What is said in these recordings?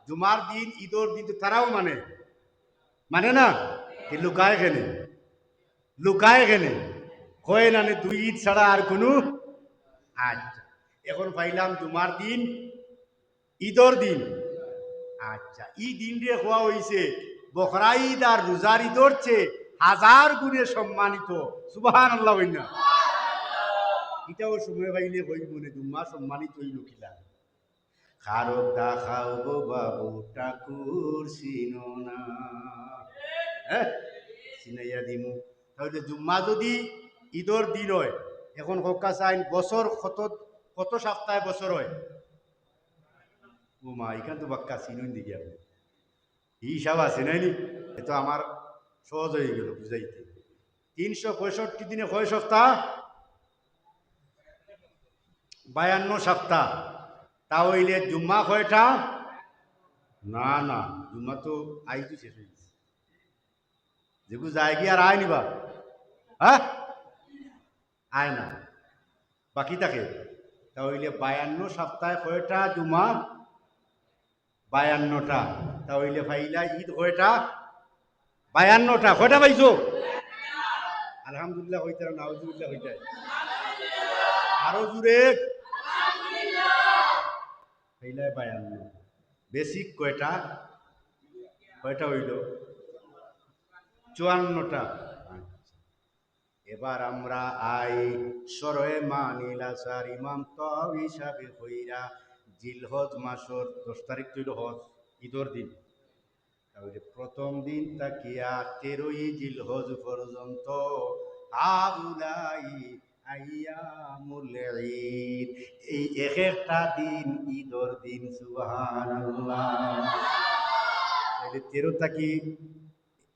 জুমার দিন ঈদর দিন তো তারাও মানে না, লুকায় কেনে, লুকায় কেনে, কয় না দুই ঈদ ছাড়া আর কোনো। আচ্ছা, এখন পাইলাম জুমার দিন ঈদর দিন। আচ্ছা, এই দিন রে হওয়া হয়েছে বকরা ঈদ আর রোজার ঈদর চেয়ে 1000 গুণে সম্মানিত। সুবহানাল্লাহ বইনা, এটাও সময় পাইলে হই মনে জুম্মা সম্মানিত হইল কিলা। খারো খাও গো বাবু ঠাকুর চিনো না, হ্যাঁ চিনাইয়া দিমু। তাহলে জুম্মা যদি ঈদর দিন হয়, এখন হকা চাইন বছর কত কত সপ্তাহে বছর হয়? ও মা, এখান তো বাক্কা চিনুন দিকে আপনি হিসাব আছে নাইনি, এ তো আমার সহজ হয়ে গেল বুঝাইতে। 365 দিনে কয় সপ্তাহ? 52 সপ্তাহ। তা হইলে জুম্মা কয়টা? না না, জুম্মা তো আই তো শেষ হয়ে গেছে, যেগুলো যায় কি আর আয় নিবা? হ্যাঁ, আয় না, বাকি থাকে। তাহলে 52 সপ্তাহে কয়টা জুমা? 52টা। তাহলে ফাইলা ঈদ কয়টা? 52টা। কয়টা পাইছো? আলহামদুলিল্লাহ হইতে, নাউজুবিল্লাহ হইতে, আরো জুড়ে ফাইলা 52। বেসিক কয়টা? কয়টা হইল? 54টা। এবার আমরা আই সরয়ে মানিলা সার ইমাম তো হিসাবে হইরা জিলহজ মাসর 10 তারিখ তৈল হজ ঈদর দিন। তাহলে প্রথম দিন তাকিয়া 13ই জিলহজ পর্যন্ত আউলাই আইয়ামুল ঈদ, এই এক একটা দিন ঈদর দিন। সুবহানাল্লাহ। তাহলে 13 তাকি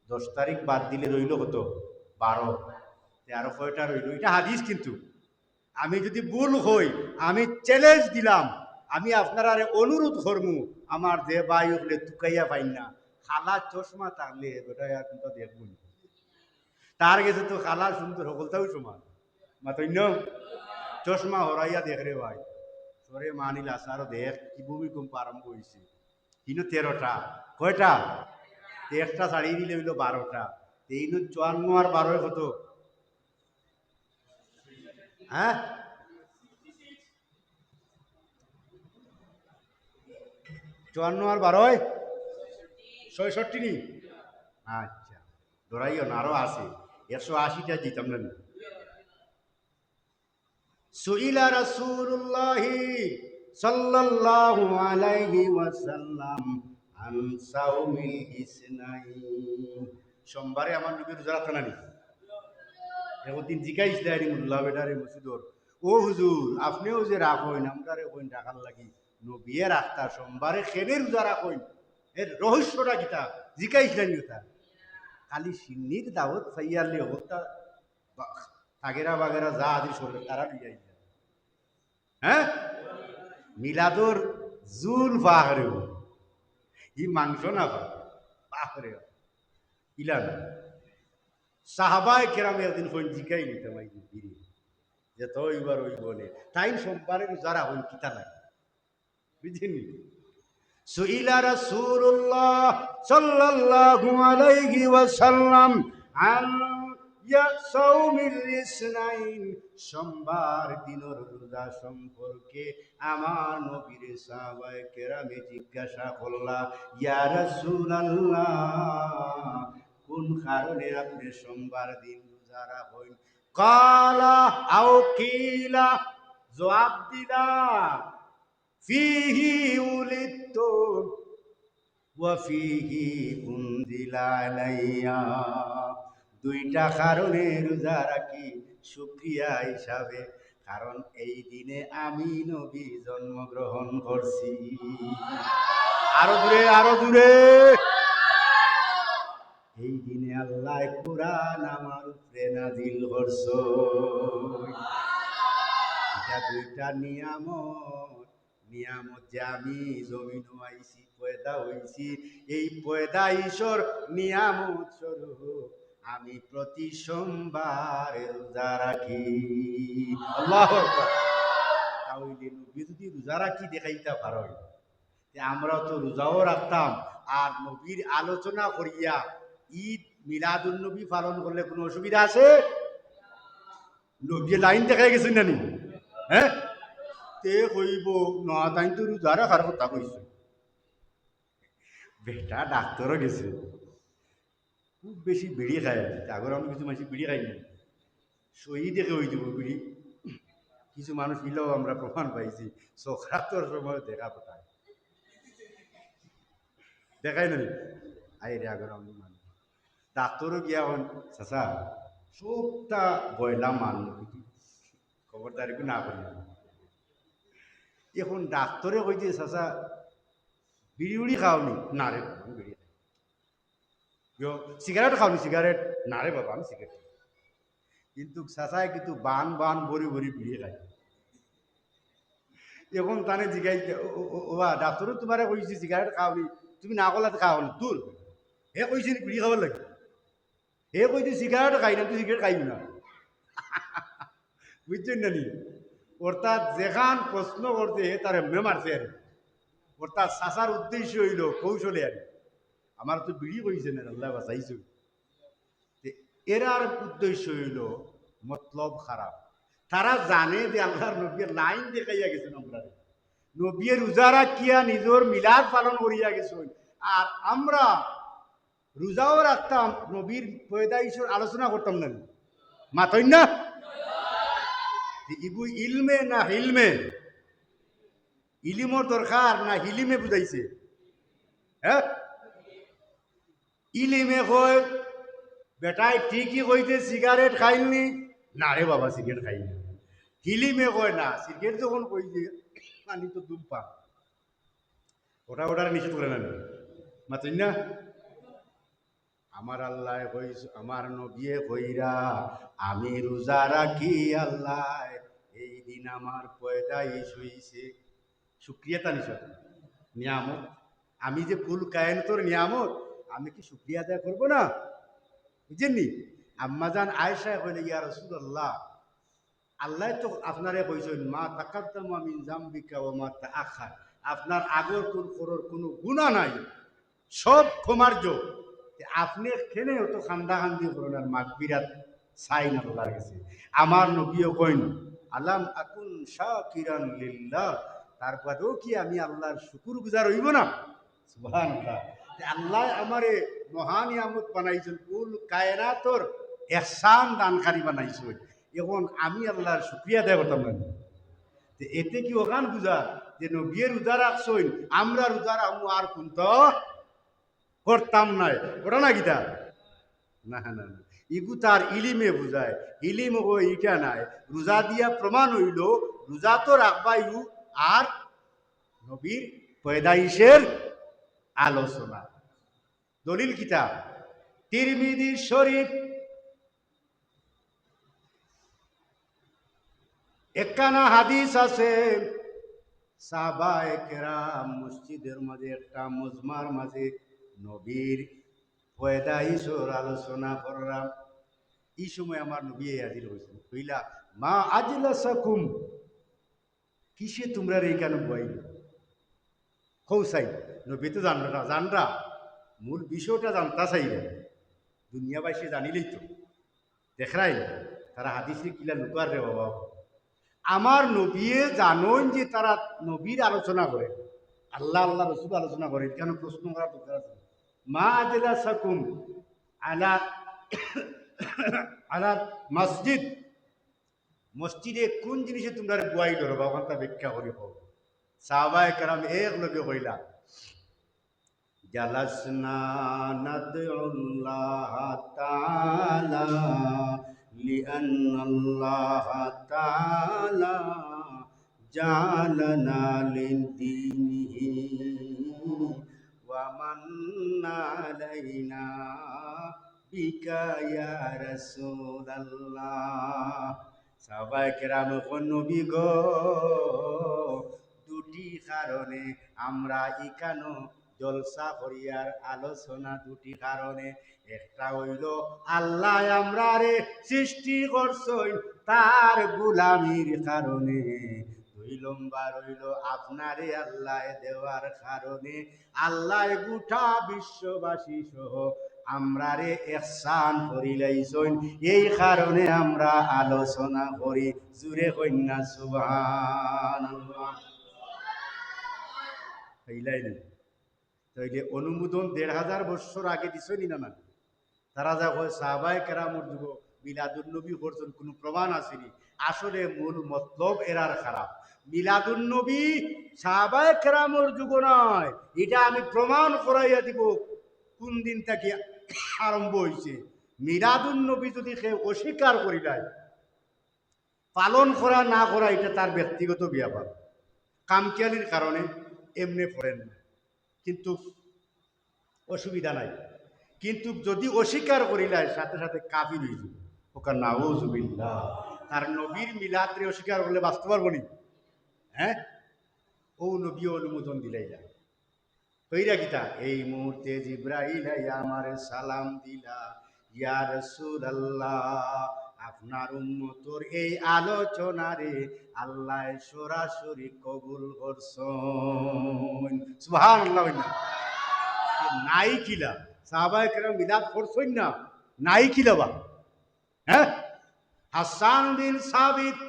10 তারিখ বাদ দিলে রইল কত? 12। আরো কয়টা রইল? এটা হাদিস, কিন্তু আমি যদি ভুল হই আমি চ্যালেঞ্জ দিলাম, আমি আপনারা অনুরোধ করমু, আমার যে ভাই হলে তুকাইয়া পাই না, খালা চশমা থাকলে বেটা আর কিন্তু দেখবো না। তার গেছে তো খালা সুন্দর সকলটাও সমান মাতন্য, চশমা হরাইয়া দেখ রে ভাই, সরে মানিল আসার দেখ কি ভূমিকম্প আরম্ভ হয়েছে। কিন্তু 13টা কয়টা? একটা ছাড়িয়ে দিলে হইল 12টা। 54 আর 12 কত? হ্যাঁ, 54 আর 12 66 নি। আচ্ছা, ধরাইও না, আরো আছে 180টা দিতাম না। সুইলা রাসূলুল্লাহি সাল্লাল্লাহু আলাইহি ওয়াসাল্লাম আন সাউমিল ইসনাইন। সোমবারে আমার নবী রোজা রাখতেন না। একদিন জিজ্ঞাসা মুল্লা বেটারে মসজিদর, ও হুজুর আপনিও যে রাখেন আমরারে কইন রাখার লাগি, নবিয়ে রাখতা সোমবারে কেনে রোজা রাখেন, এর রহস্যটা কিতা? জিজ্ঞাসা নিতা খালি সিন্নির দাওয়াত ফাইয়ারলে হতা তাগেরা বাগেরা যা আদি শরীর তারা দিয়ে আইলা, হ্যাঁ মিলাদর জুল পাহাড়ে ই মাংস না পাহাড়ে ইলান সাহাবায় কেরামে একদিন হইন জিকাই নিতাম যে তো এইবার ওই বলে তাই সোমবারে যারা হইন কিতা লাগে বুঝিনি। সুইলা রাসূলুল্লাহ সাল্লাল্লাহু আলাইহি ওয়াসাল্লাম আন ইয়াসাউমিল ইসনাইন, সোমবার দিনের রোজা সম্পর্কে আমার নবীর সাহাবায়ে কেরামে জিজ্ঞাসা করলা, ইয়া রাসূলুল্লাহ কোন কারণে আপনি সোমবার দিন রোজা রাখেন? কালা আও কিলা, জবাব দিলা ফিহি উলিদতু ওয়া ফিহি উনজিলা আলাইয়া, দুইটা কারণে রোজা রাখি শুকরিয়া হিসাবে, কারণ এই দিনে আমি নবী জন্মগ্রহণ করছি। আরো দূরে, আরো দূরে। এই দিনে আল্লাহ কুরআন আমার উপরে নাজিল করছো। এটা দুইটা নিয়ামত, নিয়ামত যে আমি জমিন আইছি পয়দা হইছি, এই পয়দা ঈশ্বর নিয়ামত স্বরূপ আমি প্রতি সোমবার রোজা রাখি। আল্লাহু আকবার। তাহলে নবী যদি রোজা রাখি দেখাইতে পারো, আমরাও তো রোজাও রাখতাম, আর নবীর আলোচনা করিয়া ঈদ মিলাদুল নবী পালন করলে কোনো অসুবিধা আছে? নবী লাইন দেখাই গেছে না নি? হ্যাঁ, তে কইব না তাই তো রোজা রাখার কথা কইছে। বেটা ডাক্তারও গেছে, খুব বেশি বিড়ি খায়। আগর আমি কিছু মানুষ বিড়ি খাই না, সহি দেখে হয়ে যাব বিড়ি। কিছু মানুষ ইলেও আমরা প্রমাণ পাইছি সক্রাতর সময় দেখা পাঠায়, দেখাই না আই রে আগর আমি মানুষ ডাক্তারও গিয়া হন চাচা সবটা বয়লা মান খবরদারি না করি। এখন ডাক্তারে কইছে চাচা বিড়ি উড়ি খাওনি, না রে বাবা, আমি বিড়ি খাই। সিগারেট খাওনি, সিগারেট না রে বাবা, আমি সিগারেট খাই। কিন্তু চাচায় কিন্তু বান বান ভরি ভরি বিড়ি খায়। এখন তানে জিগাই ওবা ডাক্তারও তোমার কইছে সিগারেট খাওনি, তুমি না কলাতে খাও না দূর। হে কইছে বিড়ি খাবার লাগে, হে কইছে সিগারেট খাই না, তুই সিগারেট খাই না। বুঝছেন না নি? অর্থাৎ যেখান প্রশ্ন করছে তার এমনি মারছে আর, অর্থাৎ চাচার উদ্দেশ্য হইল কৌশলে আর, আমার তো বিড়ি কইছে না আল্লাহ বাঁচাইছো। এরার উদ্দেশ্য হইল মতলব খারাপ। তারা জানে যে আল্লাহর নবীর লাইন দেখাইয়া গেছেন, আমরা নবীর রোজারা কিয়া নিজের মিলাদ পালন করিয়া গেছেন, আর আমরা রোজাও রাখতাম, নবীর পয়দাইশের আলোচনা করতাম না। মাতই না ইগু ইলমে না হিলমে? ইলিমর দরকার না হিলিমে বুঝাইছে? হ্যাঁ, ইলিমে কয় বেটাই ঠিকই কইতে সিগারেট খাইনি, না রে বাবা সিগারেট খাইনি। হিলিমে কয় না, সিগারেট যখন কইছে আমি তো দুম পা, ওটা ওটার নিষেধ করে না মাতই না। আমার আল্লাহ কইস, আমার নবিয়ে কইরা আমি রোজা রাখি আল্লাহ, এই দিন আমার পয়দাইশ হইছে। শুক্রিয়া তা নিষেধ নিয়ামত, আমি যে ফুল কায়নতর নিয়ামত, আমি কি শুক্রিয়া আদায় করবো না? বুঝছেননি? আম্মাজান আয়েশা কইলে ইয়া রাসূলুল্লাহ, আল্লাহ তো আপনারে কইছেন মা তাকাদ্দামা মিন জামবিকা ওয়া মা তাআখার, আপনার আগর কোন করর কোনো গুনাহ নাই, সব ক্ষমার্য। আপনি কেনে অত খান্দা খান্দি করেন আর মাগফিরাত চাইন আল্লাহর কাছে? আমার নবীও কইন আলাম আকুন শাকিরান লিল্লাহ, তারপরেও কি আমি আল্লাহর শুকুর গুজার হইব না? সুবহানাল্লাহ। আল্লাহ আমারে মহান নিয়ামত বানাইছেন, কুল কায়নাতর ইহসান দানকারী বানাইছেন, এখন আমি আল্লাহর শুকরিয়া দেয় করতাম না? এতে কি ওখান বুঝার যে নবীর রোজা রাখছইন, আমরা রোজা রাখবো আর কোন তো করতাম নাই, ওটা না গীতা? না না না, ইগু তার ইলিমে বুঝায়, ইলিম ও ইটা নাই। রোজা দিয়া প্রমাণ হইল রোজা তো রাখবাইউ, আর নবীর পয়দাইশের আলোচনা। দলিল কিতাব তিরমিজি শরীফ, একখানা হাদিস আছে, সাহাবায়ে কেরাম মসজিদের মাঝে একটা মজমার মাঝে নবীর পয়দাইশের আলোচনা করলাম। এই সময় আমার নবী হাজির হয়েছিল, কইলা মা আজলাসাকুম, কিসে তোমরা এইখানে বই কৌসাই? নবী তো জানরা জানরা, মূল বিষয়টা জানতা চাইলে দুনিয়াবাসী জানিলেই তো দেখরাই তারা হাদিসে কিলা লুকার রে বাবা। আমার নবীয়ে জানেন যে তারা নবীর আলোচনা করে, আল্লাহ আল্লাহ রসুল আলোচনা করে, কেন প্রশ্ন করা দরকার আছে? মা আজলাসাকুম আলা আলা মসজিদ, মসজিদে কোন জিনিসে তোমরা বুয়াই ধরো বাবা, তা ব্যাখ্যা করি হোক। সাহাবায়ে কেরাম এক লগে কইলা জালাসনা নাদউল্লাহ তাআলা লিআন্নাল্লাহ তাআলা জালানা লিদ্দীনিহি ওয়া মান্না আলাইনা বিকা ইয়া রাসূলুল্লাহ। সাহাবায়ে কেরাম কোন নবী গো, দুটি কারণে আমরা ইকানো জলসা করিয়ার আলোচনা, দুটি কারণে। একটা হইল আল্লাহ আমরা রে সৃষ্টি করছই তার গোলামির কারণে, দুই লম্বা রইল আপনারে আল্লাহ দেওয়ার কারণে আল্লাহ গোটা বিশ্ববাসী সহ আমরারে ইহসান করিলাইছেন, এই কারণে আমরা আলোচনা করি। জুরে কন্যা সুবহানাল্লাহ। হইলাইনি তাইলে অনুমোদন ১,৫০০ বছর আগে দিছনি না? তারা যা কয় সাহাবায়ে কেরামের যুগ মিলাদুন নবী করছেন, কোনো প্রমাণ আসেনি। আসলে মূল মতলব এরার খারাপ। মিলাদুন নবী সাহাবায়ে কেরামের যুগ নয়, এটা আমি প্রমাণ করাইয়া দিব কোন দিন থেকে আরম্ভ হয়েছে। মিলাদুন নবী যদি কেউ অস্বীকার করিলায়, পালন করা না করা এটা তার ব্যক্তিগত ব্যাপার, কামকিয়ালির কারণে এমনি পড়েন না, কিন্তু অসুবিধা নাই। কিন্তু যদি অস্বীকার করিলায় সাথে সাথে কাফির হয়ে যাবে, ওকার নাউজুবিল্লাহ। তার নবীর মিলাদরে অস্বীকার করলে বাঁচতে পারবো নি? হ্যাঁ, ও নবী অনুমোদন দিলাই যায়। কইরা গীতা এই মুহূর্তে জিব্রাইল আমার সালাম দিলা, ইয়া রাসূলুল্লাহ আপনার উম্মতর এই আলোচনারে আল্লাহ সরাসরি কবুল করছেন। সুবহানাল্লাহ। নাই কিলা সাহাবায়ে কেরাম মিলাদ করছেন না, নাই কিলা বা? হ্যাঁ, হাসান বিন সাবিত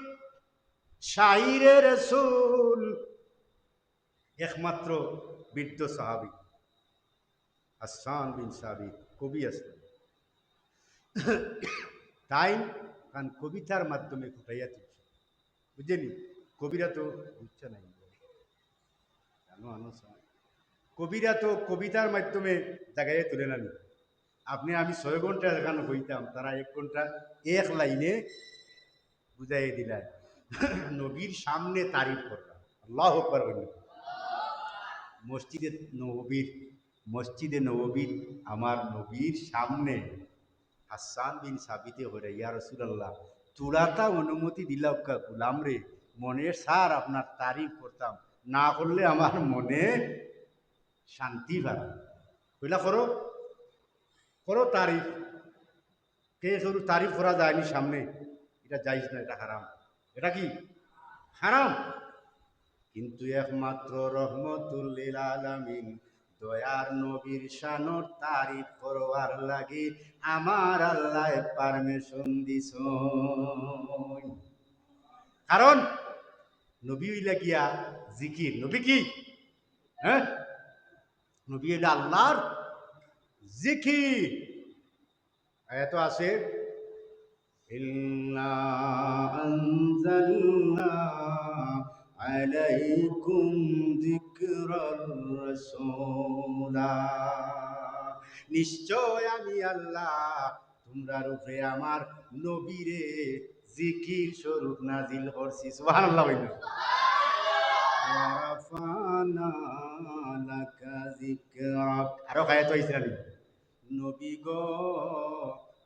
শাইরে রাসূল একমাত্র বৃদ্ধ সাহাবী। হাসান বিন সাবিত কবি আসলেন, তাই কারণ কবিতার মাধ্যমে ফুটাইয়া তুলছে, বুঝছেনি? কবিরা তো বুঝছে নাই, জানো আনো কবিরা তো কবিতার মাধ্যমে জায়গায় তুলে নানি। আপনি আমি 6 ঘন্টা এখানে হইতাম, তারা 1 ঘন্টা এক লাইনে বুঝাই দিলেন। নবীর সামনে তারিফ করলাম, আল্লাহু আকবার বললেন। মসজিদে নববীর আমার নবীর সামনে হাসান বিন সাবিতে হরে, ইয়া রাসূলুল্লাহ তুরাতা অনুমতি দিলাম কা গুলাম রে, মনের সার আপনার তারিফ করতাম, না করলে আমার মনে শান্তি পাবে। কইলা করো করো তারিফ, কে করু তারিফ করা যায়নি সামনে, এটা যাইজ না, এটা হারাম। এটা কি হারাম? কিন্তু একমাত্র রহমতুল লিল আলামিন দয়ার নবীর শানর তারিফ করবার লাগি আমার আল্লাহ পারমিশন দিছেন। কারণ নবী হইলা গিয়া জিকির। নবী কি? হ্যাঁ, নবী হইলা আল্লাহর জিকির। আয়াত আছে ইন্না আনজালনা আলাইকুম যিকরার রাসূলা, নিশ্চয় আমি আল্লাহ তোমরার উপরে আমার নবীরে জিকির স্বরূপ নাজিল করছি। সুবহানাল্লাহ। ওয়ারাফানা লাকা যিকরাক, আরো আয়াত হইছে নবী গো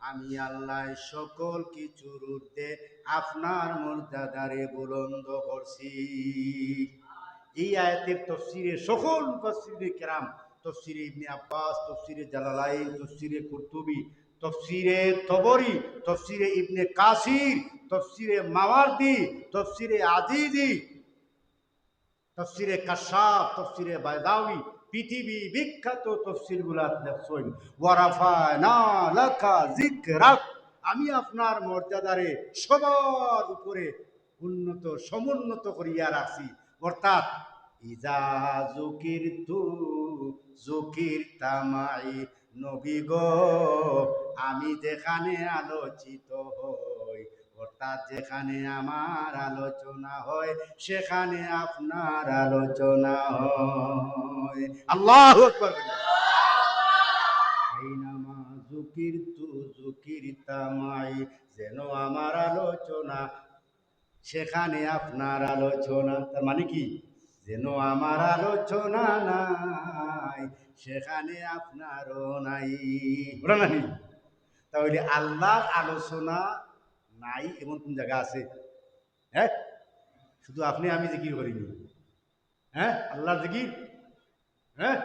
আমি আল্লাহ সকল কিছুর ঊর্ধ্বে আপনার মর্যাদারে বুলন্দ করছি। এই আয়াতের তফসিরে সকল মুফাসসিরিনে কেরাম, তফসিরে ইবনে আব্বাস, তফসিরে জালালাইন, তফসিরে কুরতুবী, তফসিরে তবরি, তফসিরে ইবনে কাসির, তফসিরে মাওয়ারদি, তফসিরে আজিজি, তফসিরে কাশাফ, তফসিরে বায়দাউই, পৃথিবী বিখ্যাত তফসির গুলা দেখছেন। ওয়ারাফানা লাকা যিকরাক, আমি আপনার মর্যাদারে সবার উপরে উন্নত সমুন্নত করিয়া রাখছি। অর্থাৎ ইজা যুকিরতু যুকিরতা মাই, নবী গো আমি যেখানে আলোচিত হই, অর্থাৎ যেখানে আমার আলোচনা হয় সেখানে আপনার আলোচনা হয়। আল্লাহু আকবার। আইনামা যুকিরতু যুকিরতা মাই, যেন আমার আলোচনা সেখানে আপনার আলোচনা। তার মানে কি? যেন আমার আলোচনা নাই সেখানে আপনারও নাই, ওরা নাই। তাহলে আল্লাহর আলোচনা নাই এমন কোন জায়গা আছে? হ্যাঁ, শুধু আপনি আমি জিকির করিনি। হ্যাঁ, আল্লাহর জিকির। হ্যাঁ,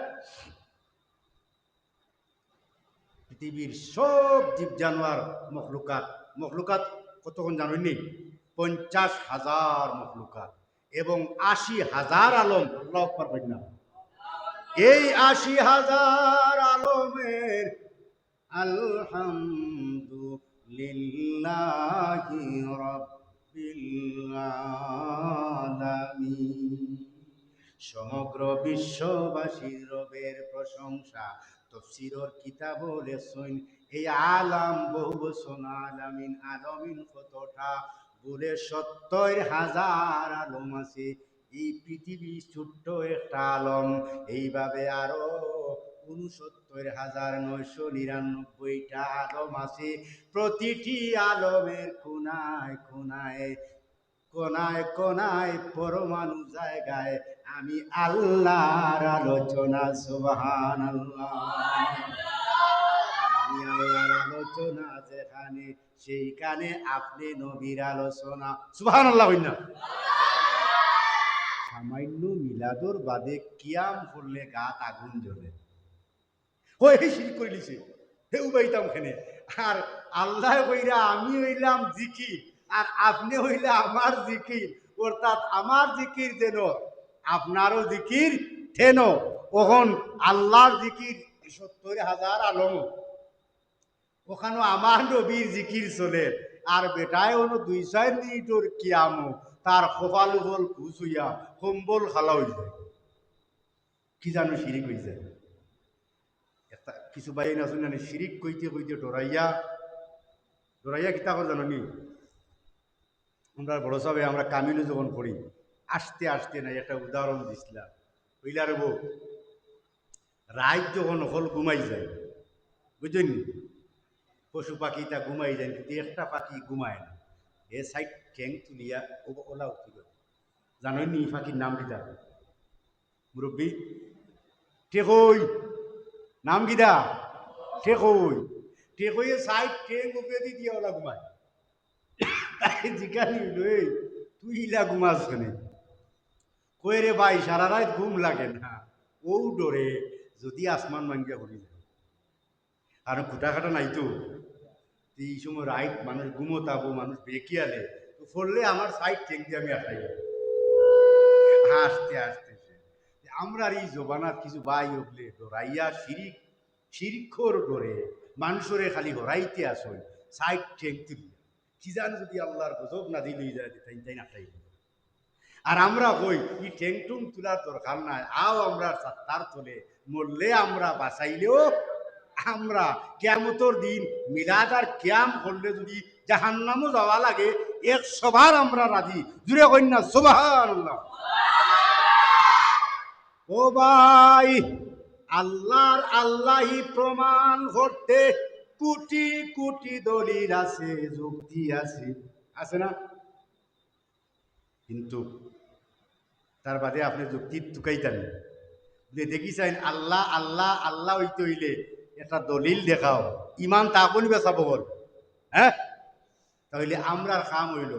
পৃথিবীর সব জীব জানোয়ার মখলুকাত, মখলুকাত কতক্ষণ জানেননি? 50,000 মখলুকাত। এবং ৮০,০০০ আলম, আল্লাহু আকবার বলেন না, এই ৮০,০০০ আলমের আলহামদুলিল্লাহি রাব্বিল আলামিন। সমগ্র বিশ্ববাসীর রবের প্রশংসা। তফসিরর কিতাব লেছেন এই আলাম বহু বচন আলামিন, আলামিন কতটা বলে ৭০,০০০ আলম আছে। এই পৃথিবী ছোট্ট একটা আলম, এইভাবে আরো ৬৯,৯৯৯টা আলম আছে। প্রতিটি আলমের কোনায় কোনায় কোনায় কোনায় পরমাণু জায়গায় আমি আল্লাহর আলোচনা, সুবহানাল্লাহ। আমি আল্লাহর আলোচনা যেখানে, সেইখানে আপনি নবীর আলোচনা, সুবহানাল্লাহ হই না। সামান্য মিলাদর বাদে কিয়াম করলে গাত আগুন জ্বলে, ওই শিরক করে লিছে, হে উবাইতাম খেনে। আর আল্লাহ কইরা আমি হইলাম জিকির, আর আপনি হইলে আমার জিকির, অর্থাৎ আমার জিকির যেন আপনারও জিকির থেন। ওখন আল্লাহর জিকির ৭০,০০০ আলম, ওখানে আমার নবীর জিকির চলে। আর বেটায় হলো ২-৪ মিনিটর কিয়ামো, তার কপাল উপল ঘুষ হইয়া কম্বল খালা হয়ে যায়। কি জানো শিরিক হয়ে যায়। কিছু বাইন আসুন জানি শিরিক কইতে কইতে ডরাইয়া ডরাইয়া কিতা করে জানো নি? আমরা বড় সবে আমরা কামিলু যখন পড়ি, আসতে আসতে নাই একটা উদাহরণ দিছিলাম। কইলার বউ রাত যখন হল ঘুমাই যায়, বুঝলেন, পশু পাখি তা ঘুমাই যায়, কিন্তু একটা পাখি ঘুমায় না। এ সাইড ঠ্যাং তুলিয়া ওলা উঠি করে, জানোই নি পাখির নাম কিতা? মুরব্বী টেকই, নাম কিতা? টেকই। টেকইয়ে সাইড ঠ্যাং উপরে দিয়ে ওলা ঘুমায়। জিজ্ঞাসা এই তুই ইলা ঘুমাস কেন? কই রে ভাই সারা রাত ঘুম লাগে না, ও ডরে যদি আসমান ভাঙ্গিয়া হরি যায়। আর খুঁটা খাটা নাই তো, এই সময় রাইট মানুষ ঘুমোতাবো, মানুষ বেকিয়ালে তো ফললে আমার সাইড ঠেক দিয়ে আমি আসাই হাসতে আসতেছে। আমরা এই জবানার কিছু ভাই উঠলে ডরাইয়া শিরিক শিরিক্ষর ডরে মানুষরে খালি হরাইতে আসই সাইড ঠেক তুলি, কি জান যদি আল্লাহর গজব না দিলেই যায় তাই তাই না তাই। আর আমরা কই ই ঠেংটুং তোলার দরকার নাই, আও আমরা তার তোলে মরলে আমরা বাঁচাইলেও আমরা কিয়ামতের দিন মিলাদ আর কিয়াম করলে যদি জাহান্নামও যাওয়া লাগে ১০০ বার আমরা রাজি, জুড়ে কন্যা সুবহানাল্লাহ। ও ভাই, আল্লাহর আল্লাহি প্রমাণ করতে কোটি কোটি দলিল আছে, যুক্তি আছে, আছে না? কিন্তু তার বাদে আপনি যুক্তি টুকাইতেন যে দেখিছেন আল্লাহ আল্লাহ আল্লাহ হইতে হইলে একটা দলিল দেখাও, ইমান তা আপনি বেচাবো বল, হ্যাঁ? তাহলে আমরার কাম হইল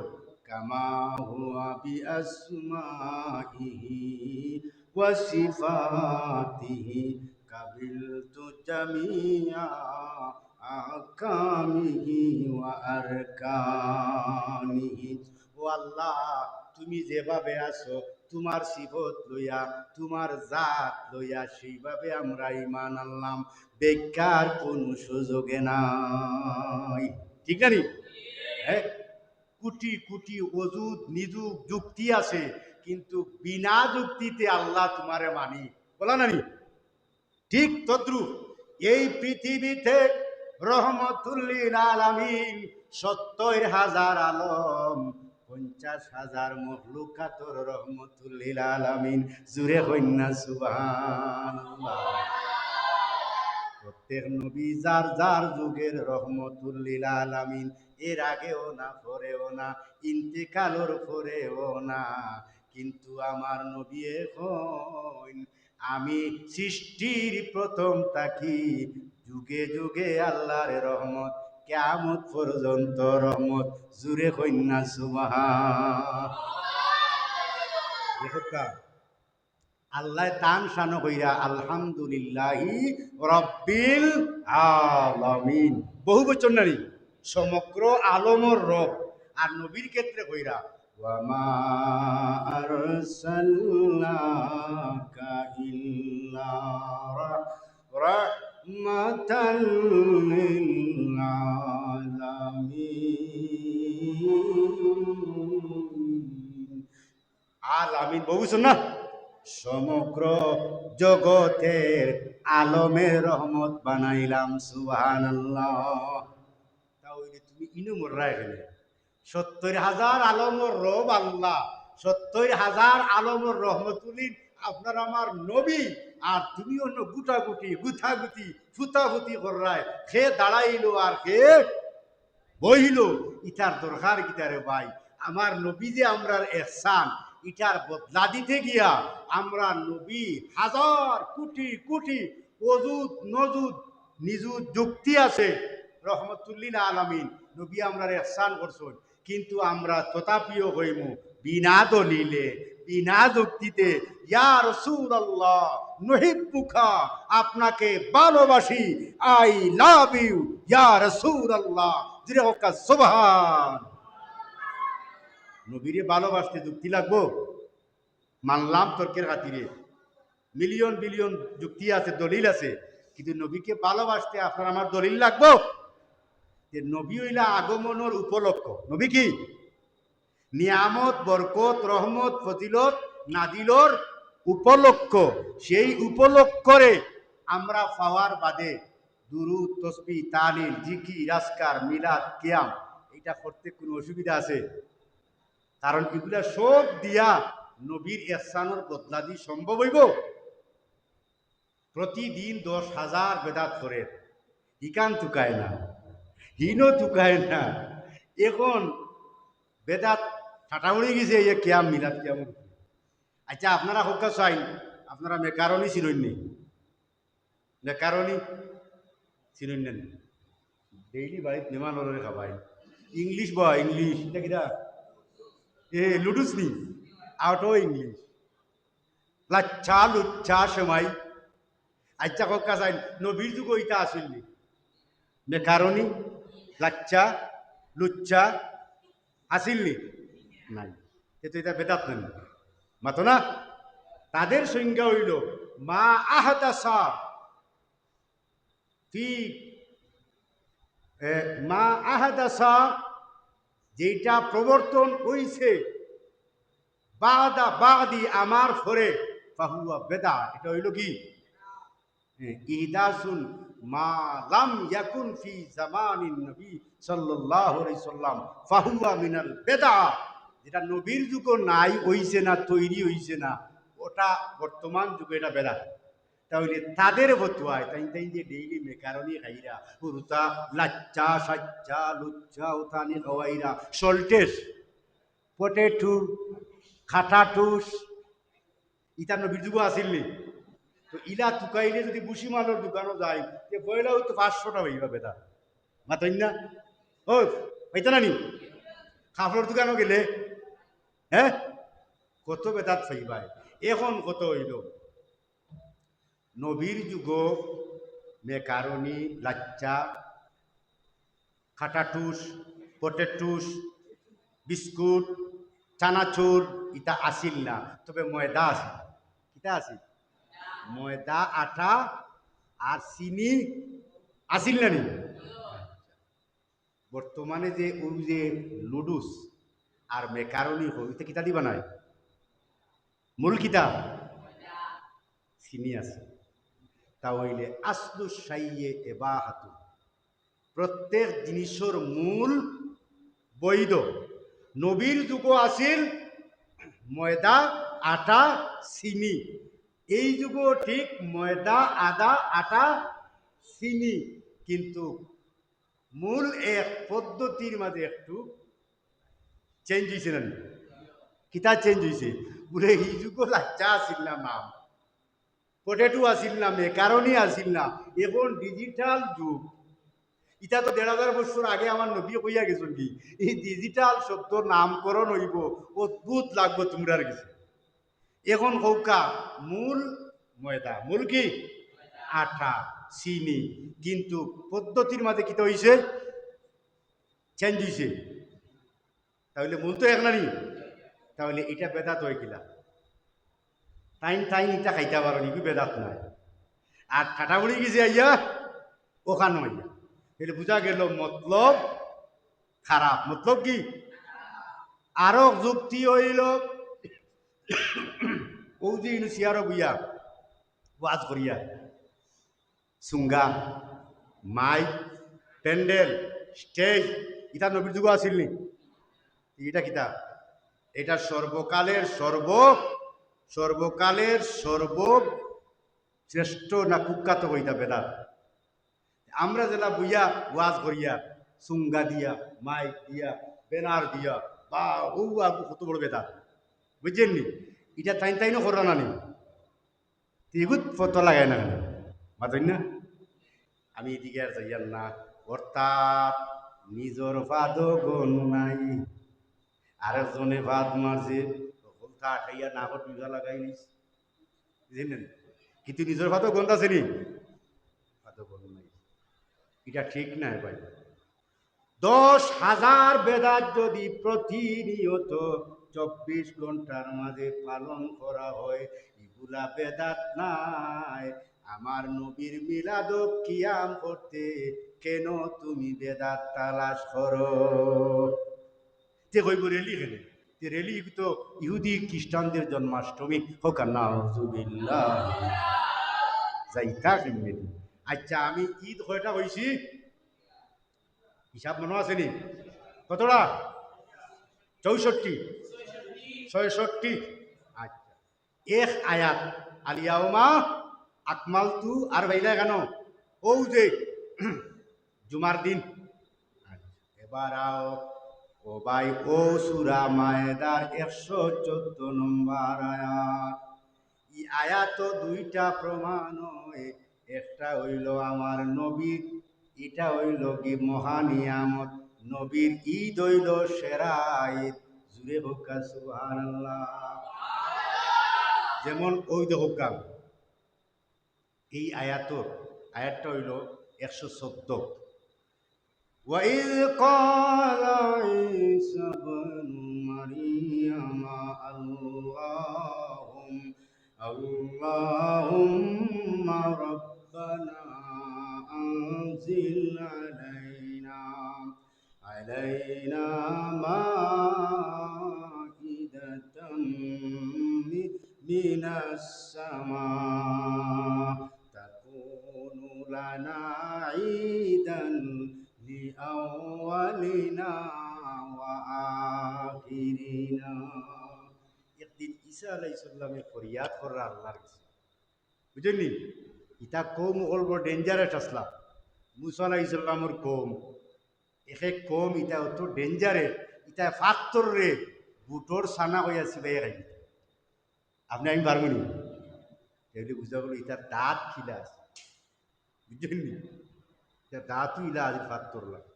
কামা হুয়া বিআসমাইহি ওয়া সিফাতিহি কাবিলতু জামিয়া আকামিহি ওয়া আরকানিহি। ও আল্লাহ, তুমি যেভাবে আছো তোমার সিফত লইয়া, তোমার জাত লইয়া, সেইভাবে আমরা ঈমান আনলাম, বেকার কোন সুযোগে নাই। ঠিক না নি? হ্যাঁ, কোটি কোটি অজুদ নিযুগ যুক্তি আছে, কিন্তু বিনা যুক্তিতে আল্লাহ তোমারে মানি বলা নানি। ঠিক তদ্রুপ এই পৃথিবীতে রহমতুল্লিল আলামিন ৭০,০০০ আলম, ৫০,০০০ মখলুকাতর রহমতুল্লিল আলামিন, জুরে কন্যা সুবহানাল্লাহ। প্রত্যেক নবী যার যার যুগের রহমতুল্লিল আলামিন, এর আগেও না পরেও না, ইন্তেকালর পরেও না। কিন্তু আমার নবী এখন আমি সৃষ্টির প্রথম তাকি, যুগে যুগে আল্লাহর রহমত, কিয়ামত পর্যন্ত রহমত, জুরে কন্যা সুবহানাল্লাহ। আল্লাহ তান শানো কইরা আলহামদুলিল্লাহি রব্বিল আলামিন, বহু বচন নারী সমগ্র আলমর রব। আর নবীর ক্ষেত্রে কইরা وما أرسلناك إلا رحمة للعالمين আলামিন বুঝছেন না সমগ্র জগতের আলমের রহমত বানাইলাম সুবহানাল্লাহ তাহলে তুমি ইনু মররা এখানে ৭০,০০০ আলমর রব আল্লাহ ৭০,০০০ আলমর রহমতুল্লিন আপনার আমার নবী আর তুমি অন্য গুটাগুটি গুথাগুতি ফুতাফুতি কররায় খে দাঁড়াইলো আর খে বইল ইটার দরকার গিটারে ভাই আমার নবী যে আমরার এহসান ইটার বদলা দিতে গিয়া আমরা নবী হাজার কোটি কোটি অজুদ নজুদ নিজুদ যুক্তি আছে রহমতুল্লিল আলামিন নবী আমরার এহসান করছেন কিন্তু আমরা তথাপিও হইমু বিনা দলিলে বিনা যুক্তিতে ইয়া রাসূলুল্লাহ নহিব্বুকা আপনাকে ভালোবাসি আই লাভ ইউ ইয়া রাসূলুল্লাহ জিরে হকা সুবহান নবীরে ভালোবাসতে যুক্তি লাগবো মানলাম তর্কের খাতিরে মিলিয়ন বিলিয়ন যুক্তি আছে দলিল আছে কিন্তু নবীকে ভালোবাসতে আপনার আমার দলিল লাগবো যে নবী হইলা আগমনের উপলক্ষ নবী কি নিয়ামত বরকত রহমত ফজিলত নাদিলর উপলক্ষ সেই উপলক্ষরে আমরা পাওয়ার বাদে দুরুদ তসবিহ তাহলিল জিকির আজকার মিলাদ কিয়াম এটা করতে কোনো অসুবিধা আছে কারণ এগুলা সব দিয়া নবীর ইহসানের বদলা দি সম্ভব হইব প্রতিদিন ১০,০০০ বেদাত করে হিকান তুকায় না হিনও তুকায় না এখন বেদাত ঠাটাউড়ি গেছে ইয়ে কিয়াম মিলাদ কিয়াম আচ্ছা আপনারা হোকা চাই আপনারা মেকারণী চিনইন নি মেকারণী চিনইন নেন ডেইলি বাড়িত নেমান ওরে খাবাই ইংলিশ বয় ইংলিশ এটা কিটা এ লুডুস নি আউট ইংলিশ লাচ্ছা লুচ্ছা সেমাই আচ্ছা হোকা চাই নবীর যুগ ইটা আসিল নি মেকারণী লাচ্চা লুচ্চা আসিল নি নাই কিন্তু এটা বেদাত নেন মাতো না তাদের সংজ্ঞা হইল মা আহদাসা ফি মা আহদাসা যেটা প্রবর্তন হইছে বাদা বাদি আমার ফরে ফাহুয়া বেদা এটা হইল কি ইহদাসুন মা লাম ইয়াকুন ফি জামানিন নবী সাল্লাল্লাহু আলাইহি সাল্লাম ফাহুয়া মিনাল বেদা যেটা নবীর যুগ নাই হইছে না তৈরি হইছে না ওটা বর্তমান যুগে এটা বেদা তাহলে তাদের ফতুয়ায় তাই তাই যে ডেইলি মেকারনি খাইরা হুরুতা লাচ্চা সাচ্চা লুচ্চা উতানি খাওয়াইরা সল্টেস পটেটো খাটাটুস ইতা নবীর যুগ আসিল নি তো ইলা তুকাইলে যদি বুসি মালের দোকানও যায় যে বইলাও তো ৫০০টা হইবা বেটা মাতইন না ও হইতা না নি কাপড়ের দোকানও গেলে হ্যাঁ কত বেদাত ফাইবাই এখন কত হইল নবীর যুগ মেকারনি লাচ্চা খাটাটুস পটেটুস বিস্কুট চানাচুর ইটা আসিল না তবে ময়দা আছে কিটা আছে ময়দা আটা আর চিনি আসিল না নি বর্তমানে যে ওই যে লুডুস আর মেকারনি হইতে কিতা দিবা নাই মূল কিতা চিনি আছে তাহলে আসলু সাইয়ে এবা হাতু প্রত্যেক জিনিসের মূল বৈধ নবীর যুগ আসিল ময়দা আটা চিনি এই যুগ ঠিক ময়দা আদা আটা চিনি কিন্তু মূল এক পদ্ধতির মাঝে একটু চেঞ্জ হয়েছে না কিতা চেঞ্জ হয়েছে বলে এই যুগ লাচ্চা আসিল না নাম পটেটো আসিল না মেকারনি আসিল না এখন ডিজিটাল যুগ ইটা তো ১,৫০০ বছর আগে আমার নবী কইয়া গেছেন কি এই ডিজিটাল শব্দ নামকরণ হইব অদ্ভুত লাগবো তোমরার গেছে এখন কৌকা মূল ময়দা মূল কি আটা চিনি কিন্তু পদ্ধতির মাঝে কিতা হইছে চেঞ্জ হইছে তাহলে মূল তো এক নানি তাহলে এটা বেদাত হয়ে গেলা। টাইম টাইম এটা খাইতে পারো নি বেদাত নাই। আর ঠাটাগুড়ি গেছে আইয়া ওখানে আইয়া তাহলে বুঝা গেল মতলব খারাপ। মতলব কি? আরো যুক্তি হইল ও যে সিয়ারো বুইয়া ওয়াজ করিয়া সুঙ্গা মাইক প্যান্ডেল স্টেজ ইটা নবীর যুগ আসিল নি? এটা কিতা? এটা সর্বকালের শ্রেষ্ঠ না কুখ্যাত হইতা বেদাত। আমরা যেটা বুইয়া ওয়াজ করিয়া সুঙ্গা দিয়া মাইক দিয়া ব্যানার দিয়া বা ও কত বড় বেদাত বুঝছেন নি? এটা টাইম টাইনও করা না নি এগুত ফটো লাগায় না মাতই না। আমি এদিকে আর যাইয়ার না। অর্থাৎ নিজর ভাদ গণ নাই আরেকজনে ভাত মারছে হলতা আঠাইয়া নাকত বিঘা লাগাই নিস বুঝলেন। কিন্তু নিজের ভাতও গন্ধ আছে নি? ভাতও গন্ধ নাই। এটা ঠিক নাই ভাই। 10,000 বেদাত যদি প্রতিনিয়ত 24 ঘন্টার মাঝে পালন করা হয় এগুলা বেদাত নাই। আমার নবীর মিলাদ কিয়াম করতে কেন তুমি বেদাত তালাশ করো? তে কইব রেলি খেলে তে রেলি তো ইহুদি খ্রিস্টানদের জন্মাষ্টমী হোক না যাইতা কেমনি? আচ্ছা আমি ঈদ কয়টা হয়েছি হিসাব মনে আছে নি? কতটা? 64 66। আচ্ছা এক আয়াত আলিয়াউমা আকমালতু আর বাইলা কেন ও যে জুমার দিন। এবার আও ও ভাই ও সূরা মায়েদার 114 নম্বর আয়াত। এই আয়াত দুইটা প্রমাণ হয়। একটা হইল আমার নবীর, এটা হইল কি মহানিয়ামত। নবীর ঈদ হইল সেরা ঈদ। জুড়ে হোক সুবহানাল্লাহ। যেমন ওই দেখো গান এই আয়াতটা হইল 114। وَإِذْ قَالَ عِيسَى ابْنُ مَرْيَمَ اللهم ربنا أنزل علينا مائدة من السماء تكون لنا عيدا لأولنا وآخرنا। একদিন ঈসা আলাইহিস সালামের ফরিয়াদ করার আল্লাহর কাছে বুঝলি ইটা কম অল্প ডেঞ্জারাস আসলা। মুসা আলাইহিস সালামের কম এক কম ইটা অত ডেঞ্জারে ইটা ফাত্তর রে বুটোর সানা হইয়া সিবাই খাই। আপনি আমি পারবো নি এগুলি বুঝা গেল ইটার দাঁত খিলা আছে বুঝলি ইটার দাঁতও ইলা আজ ফাত্তর লাগে।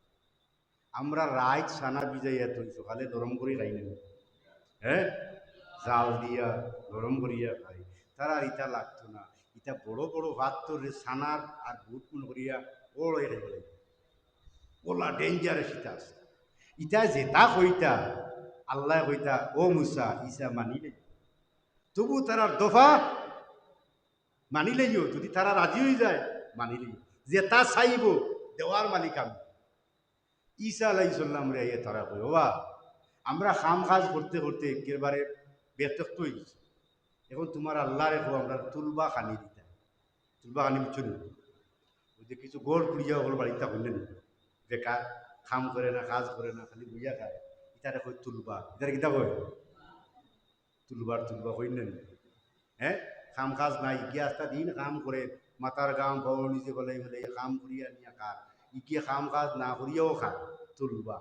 আমরা রাইত সানা ভিজাইয়া তুই সকালে গরম করে খাই না, হ্যাঁ জাল দিয়া গরম করিয়া খাই। তারা ইটা লাগতো না। ইটা বড় বড় ভাত তোরে সানার আর বুট মুন করিয়া বড় খাইব লাগে ওলা ডেঞ্জারাস ইটা আছে। ইটা যেটা কইতা আল্লাহ কইতা ও মুসা ইসা মানিলে তবু তারা দফা মানিলেইও যদি তারা রাজি হয়ে যায় মানিলেই যেটা চাইব দেওয়ার মালিক আমি। ঈসা আলাইহিস সালাম রে তারা কই বাবা আমরা কাম কাজ করতে করতে একেবারে ব্যর্থ হয়ে গেছি। এখন তোমার আল্লাহ রেখো আমরা তুলবা খানি দিতা তুলবা খানি বুঝছো নি? ওই যে কিছু গোল কুড়িয়া ওগুলো বাড়িতে হইলেন বেকার খাম করে না কাজ করে না খালি বুঝিয়া খায় ইতারে কই তুলবা ইতারে কিতা কয় তুলবা হইলেন। হ্যাঁ কাম কাজ নাই ইকি আস্তা দিন কাম করে মাতার গাম বউ নিজে বলে বলে কাম করিয়া নিয়ে খা ইকি কাম কাজ না করিয়াও খা তুলবা।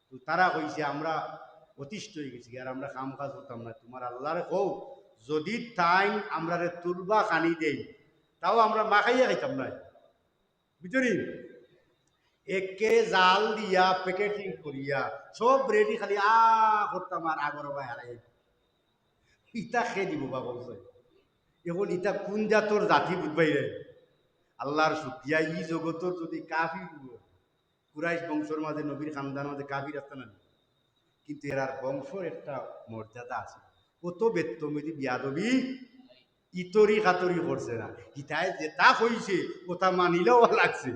তো তারা কইছে আমরা অতিষ্ঠ হয়ে গেছি আর আমরা কাম কাজ করতাম না। তোমার আল্লাহরে কও যদি টাইম আমরা তুলবা খানি দেই তাও আমরা মা খাইয়া খাইতাম না বুঝলি। একে জাল দিয়া প্যাকেটিং করিয়া সব রেডি খালি করতাম আর আগর ভাই হারাই ইটা খেয়ে দিব বাবা বলছে। এখন ইটা কোন জাতর জাতি বুঝবাই রে আল্লাহর শুক্রিয়া ই জগতর যদি কাফির কুরাইশ বংশর মাঝে নবীর খানদার মাঝে কাফির আসতে না কিন্তু এরার বংশর একটা মর্যাদা আছে। কত বেত্তমিদি বিয়াদবি ইতরি খাতরি করছে না, ইতায় যেটা হইছে ওটা মানিলেও লাগছে,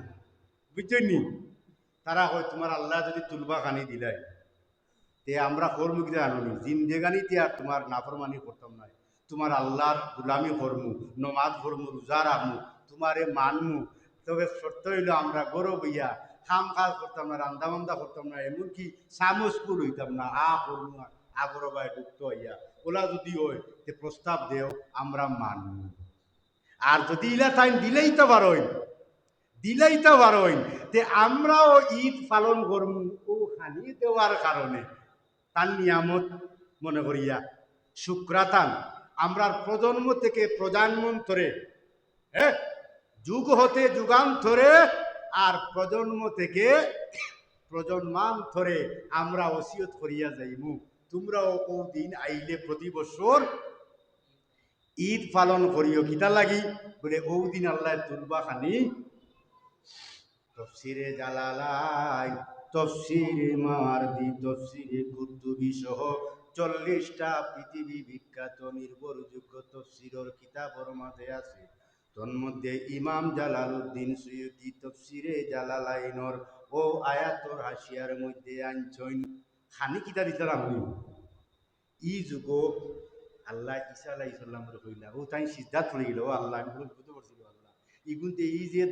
বুঝছেন নি? তারা হয় তোমার আল্লাহ যদি তুলবা খানি দিলাই তে আমরা কর্ম কি আনুনি জিন্দেগানিতে আর তোমার নাফরমানি করতাম না, তোমার আল্লাহর গুলামি করমু, নমাজ করমু, রোজা রাখমু, তোমারে মানমু। তবে শর্ত হইল আমরা গরব হইয়া খাম কাজ করতাম না, রান্দা বান্দা করতাম না, এমনকি সামস্কুল হইতাম না, করমু আগরবায় ডুক্ত হইয়া ওলা যদি হয় তে প্রস্তাব দেও আমরা মানমু। আর যদি ইলা টাইম দিলেই তো পারইন তে আমরাও ঈদ পালন করমু ও খানি দেওয়ার কারণে, তার নিয়ামত মনে করিয়া শুক্রাতান আমরা প্রজন্ম থেকে প্রজন্মান্তরে, হ্যাঁ, যুগ হতে যুগান্তরে আর প্রজন্ম থেকে প্রজন্মান্তরে আমরা ওসিয়ত করিয়া যাইমু তোমরাও ও দিন আইলে প্রতি বছর ঈদ পালন করিও। কিতা লাগি বলে ও দিন আল্লাহ তুলবা খানি তফসিরে জালালাইন, তফসিরে মাওয়ারদি, তফসিরে কুরতুবি সহ 40টা পৃথিবী বিখ্যাত নির্ভরযোগ্য তফসিরের কিতাবের মাঝে আছে। তন্মধ্যে ইমাম জালালউদ্দিন সুয়ুতি তফসিরে জালালাইনর ও আয়াতর হাসিয়ার মধ্যে আনছইন খানি কিতা দিতে রাখুন ই যুগ আল্লাহ ঈসা আলাইহিস সালামের কইলা ও তাই সিদ্ধাত পড়ে গেল, ও আল্লাহ আমি বুঝতে পারছিল আল্লাহ ইগুনতে এই যে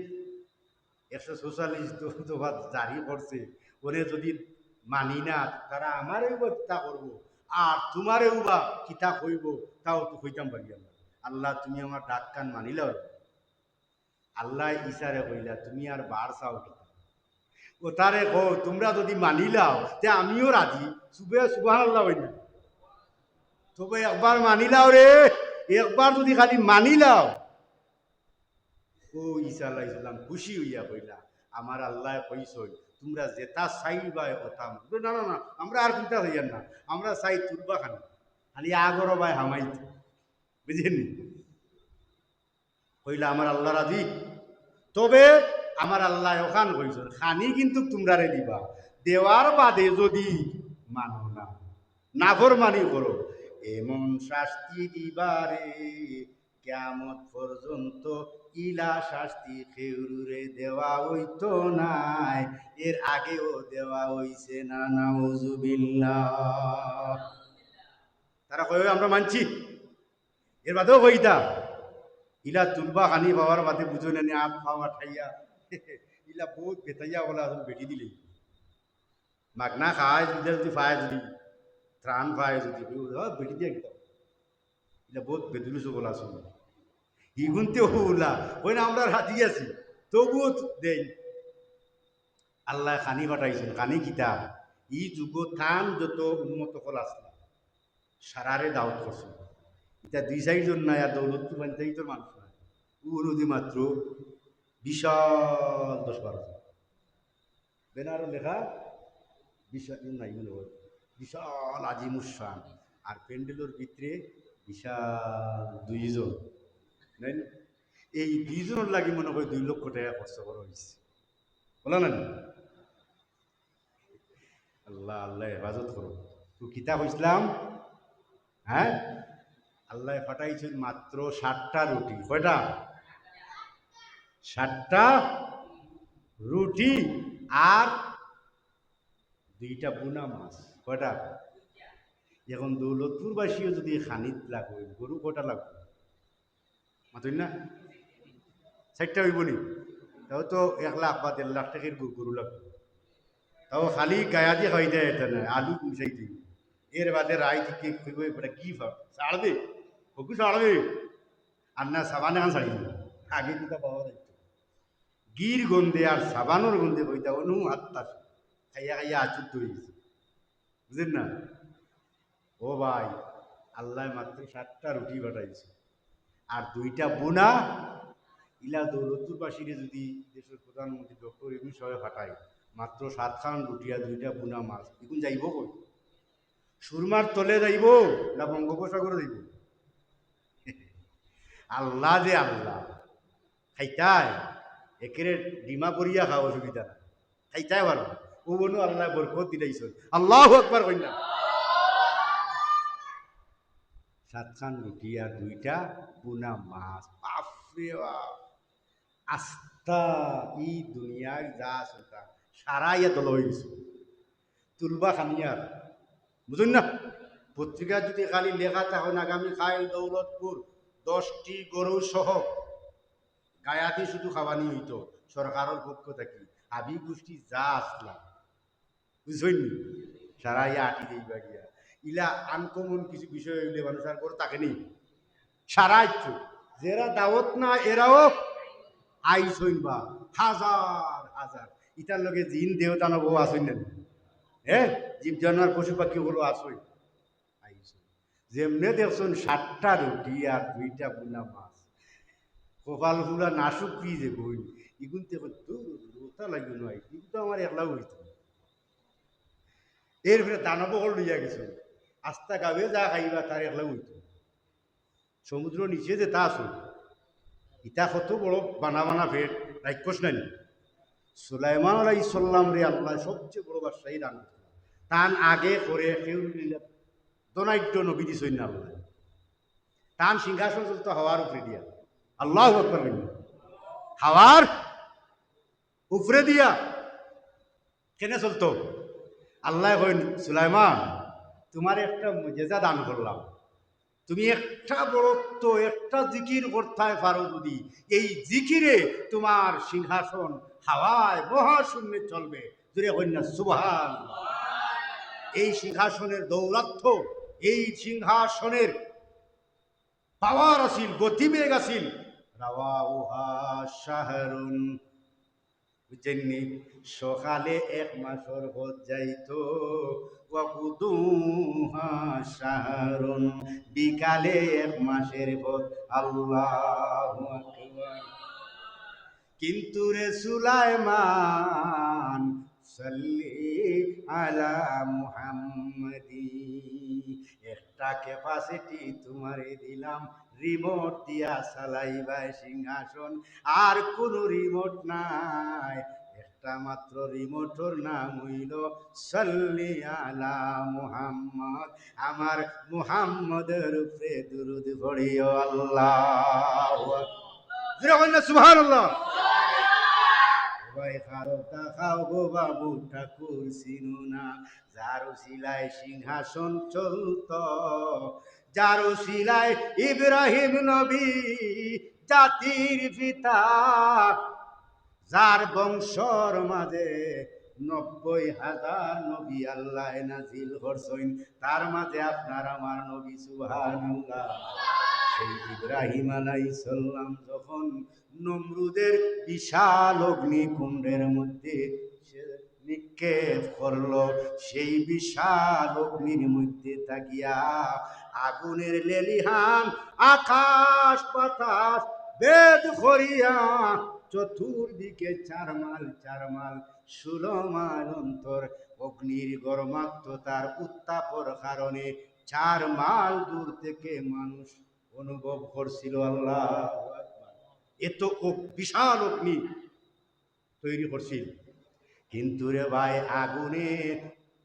144 দফা জারি করছে ওরে যদি মানি না তারা আমারও বা কিতা করবো আর তোমারেও বা কিতা হইব তাও তো হইতাম পারি আল্লাহ। আল্লাহ তুমি আমার ডাক কান মানিলাও। আল্লাহ ইসারে কইলা তুমি আর বার চাও কিতা, ও তারে কো তোমরা যদি মানিলাও তে আমিও রাজি, সুবহানাল্লাহ হই না, তবে একবার মানিলাও রে, একবার যদি খালি মানিলাও। ও ঈসা আলাইহিস সালাম খুশি হইয়া কইলা আমার আল্লাহ কইছই তোমরা যেটা চাইবা ওটা না না না আমরা আর চিন্তা হইয়ান না, আমরা চাই তুলবা খানি খালি আগর ভাই হামাইতে, বুঝেন? কইলা আমার আল্লাহ রাজি। তবে আমার আল্লাহ ওখান কইছেন খানি কিন্তু তোমরারে দিবা, দেওয়ার বাদে যদি মানো না, নাফরমানি করো, এমন শাস্তি দিবারে কিয়ামত পর্যন্ত ইলা শাস্তি খেউরে দেওয়া হইতো নাই, এর আগেও দেওয়া হইছে না, নাউজুবিল্লাহ। তারা কই আমরা মানছি, এর বাদেও কইতা ইলা তুলবা খানি পাওয়ার বাদে বুঝো না আপ খাওয়া ঠাইয়া ইলা বহুত বেতাইয়া বলা বেটি দিলি মাগনা খায় যদি পায় যদি ত্রাণ পায় যদি বেটি দিয়ে গেতাম এটা বহুত বেদুলুস বলা শুনি ইগুনতে ওলা ওই না আমরা রাজি আছি তবুও দেই। আল্লাহ খানি পাঠাইছেন খানি কিতা ই যুগ থান যত উন্নত ফল আসলা সারারে দাওয়াত করছে, এটা 2-4 জন নাই আর দৌলতপুর পঞ্চায়েতের মানুষ নাই, নদী মাত্র বিশাল 10-12 জন বেনারও লেখা বিশাল নাই মনে হয়, বিশাল আজিমুসান আর প্যান্ডেলের ভিতরে বিশাল 2 জন নাই, এই 2 জনের লাগি মনে হয় 2 লক্ষ টাকা খরচ করা হয়েছে, বলো না? আল্লাহ আল্লাহ হেফাজত করো। তো কিতাব ইসলাম, হ্যাঁ, আল্লাহ ফাটাইছেন মাত্র 60টা রুটি, কয়টা? 60টা রুটি আর 2টা বুনা মাছ, কয়টা? এখন দৌলতপুরবাসীও যদি খানিত লাগবে গরু কটা লাগবে মাতুন না 60টা হইব নি, তাও তো 1 লাখ বা 1.5 লাখ টাকার গরু লাগবে, তাও খালি গায়া দিয়ে খাই দেয় এটা নয় আলু মিশাই দিই, এর বাদে রায় দিকে এটা কি ভাব ছাড়বে হকু ছাড়বে আর না সাবান এখন ছাড়ি দিবে, আগে কিন্তু পাওয়া যাইত গির গন্ধে আর সাবানোর গন্ধে কইতা অনু আত্মা খাইয়া খাইয়া আচুর হয়ে গেছে, বুঝলেন না? ও ভাই আল্লাহ মাত্র 60টা রুটি পাঠাইছে আর 2টা বোনা, ইলা দৌলতপুরবাসীরে যদি দেশের প্রধানমন্ত্রী ডক্টর ইউনূস সাহেব ফাটায় মাত্র 7খান রুটি আর 2টা বোনা মাছ, এখন যাইব কই? সুরমার তলে যাইব না বঙ্গোপসাগরে যাইব? আল্লাহ যে আল্লাহ খাইতায় একেরে ডিমা পরিয়া খাওয়া অসুবিধা না, খাইতাই পারো ও বনু আল্লাহ বরকত দিলাইছেন। আল্লাহু আকবার কইনা। সাতখান রুটি আর 2টা বুনা মাছ, বাপরে বাপ। আস্তা ই দুনিয়ায় যা সুলতান সারা ইয়া দল হয়ে গেছে তুলবা খানিয়ার, বুঝুন না? পত্রিকা যদি খালি লেখা তখন আগামী খাইল দৌলতপুর 10টি গরু সহ গায়াতি শুধু খাওয়ানি হইতো সরকারের পক্ষ থেকে, আবি গোষ্ঠী যা আসলা বুঝছেন নি, সারা ইয়া আটি দিইবা গিয়া ইলা আনকমন কিছু বিষয় হইলে মানুষ আর করে তাকে নেই সারা ইচ্ছু যারা দাওয়াত না এরাও আইসইন বা হাজার হাজার ইটার লগে জিন দেবতা নব আসইন না, হ্যাঁ জীব জানোয়ার পশু পাখি হলো আসই আইসই। যেমনে দেখছেন 7টা রুটি আর 2টা বুনা মাছ, কপাল ফুলা নাশুক কি যে বই ইগুন দেখুন তো রোতা লাগবে নয় কিন্তু আমার একলা হইতো এরপরে দানব হল লইয়া গেছে আস্তা গাবে যা খাইবা তার একলা হইতো। সমুদ্র নিচে যে তা আসুন ইটা কত বড় বানা বানা ভেট রাক্ষস নাই। সুলাইমান আলাইহিস সালাম রে আল্লাহ সবচেয়ে বড় বাদশাহী দান করলেন, তান আগে করে কেউ দনাঢ্য নবী দিছেন না আল্লাহ, তান সিংহাসন চলতো হাওয়ার উপরে দিয়া, আল্লাহু আকবার হাওয়ার উপরে দিয়া কেন চলতো? আল্লাহ কইন সুলাইমান তোমার একটা মুজেজা দান করলাম, তুমি একটা বড়ত্ব একটা জিকির করতে পারো যদি এই জিকিরে তোমার সিংহাসন হাওয়ায় মহাশূন্যে চলবে, জুড়ে কন্যা সুবহান। এই সিংহাসনের দৌরাত্ম, এই সিংহাসনের পাওয়ার আসিল, গতিবেগ আসিল, রাওয়াউহা শাহরুন, বুঝছেননি? সকালে 1 মাসের পথ যাইতো, ওয়াকুদুহা শাহরুন, বিকালে 1 মাসের পথ। আল্লাহু আকবার। কিন্তু রে সুলাইমান সাল্লি আলা মুহাম্মাদি, একটা ক্যাপাসিটি তোমারে দিলাম, রিমোট দিয়া চালাইবাই সিংহাসন, আর কোন রিমোট নাই, একটা মাত্র রিমোটর নাম হইল সাল্লি আলা মুহাম্মদ, আমার মুহাম্মদের উপরে দুরূদ পড়িও। আল্লাহু আকবার, সুবহানাল্লাহ। সবাই খারতা খাও গো বাবু ঠাকুর চিনু না, যার শিলায় সিংহাসন চলত, যার শিলায় ইব্রাহিম নবী জাতির পিতা, যার বংশর মাঝে 90,000 নবী আল্লাহ নাজিল করছেন, তার মাঝে আপনার আমার নবী সুবহানাল্লাহ। সেই ইব্রাহিম আলাইহিস সালাম যখন নমরুদের বিশাল অগ্নিকুণ্ডের মধ্যে নিক্ষেপ করলো, সেই বিশাল অগ্নির মধ্যে থাকিয়া আগুনের লেলিহান আকাশ বাতাস বেদ করিয়া চতুর্দিকে 4 মাইল 4 মাইল 16 মাইল অন্তর অগ্নির গরমাক্ততার উত্তাপর কারণে 4 মাইল দূর থেকে মানুষ অনুভব করছিল। আল্লাহ এত বিশাল অগ্নি তৈরি করছিল, কিন্তু রে ভাই আগুনে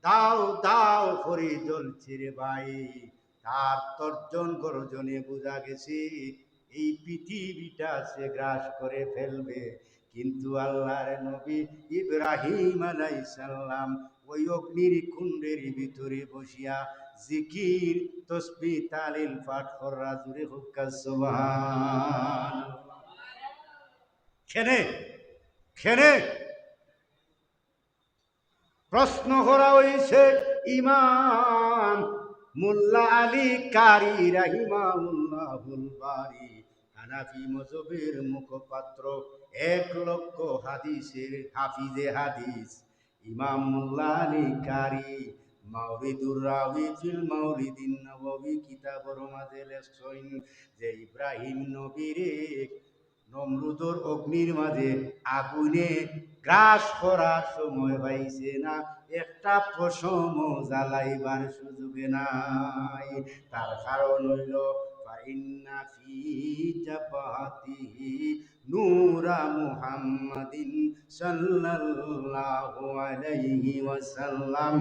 দাও দাও করে জ্বলছে রে ভাই, তার তর্জন গর্জনে বোঝা গেছে এই পৃথিবীটা সে গ্রাস করে ফেলবে। কিন্তু আল্লাহর নবী ইব্রাহিম আলাইহিস সালাম ওই অগ্নির কুণ্ডের ভিতরে বসিয়া জিকির তসবিহ তালিল পাঠ করা, জুড়ে হুক্কা সুবহানাল্লাহ। খেনে খেনে প্রশ্ন করা হয়েছে ইমাম মোল্লা আলী কারি রাহিমাহুল্লাহুল বারি, হানাফি মযহবের মুখপাত্র, 1 লক্ষ হাদিসের হাফিজে হাদিস ইমাম মোল্লা আলী কারি মাওলিদুর রাওয়ি ফিল মাওলিদিন নববী কিতাবর মাঝে লেখছেন যে ইব্রাহিম নবীরে নমরুদর অগ্নির মাঝে আগুনে গ্রাস করার সময় পাইছে না, একটা পশম জ্বালাইবার সুযোগে নাই। তার কারণ হইল ফাইন্না ফি জাবাতিহি নূরা মুহাম্মাদিন সাল্লাল্লাহু আলাইহি ওয়াসাল্লাম।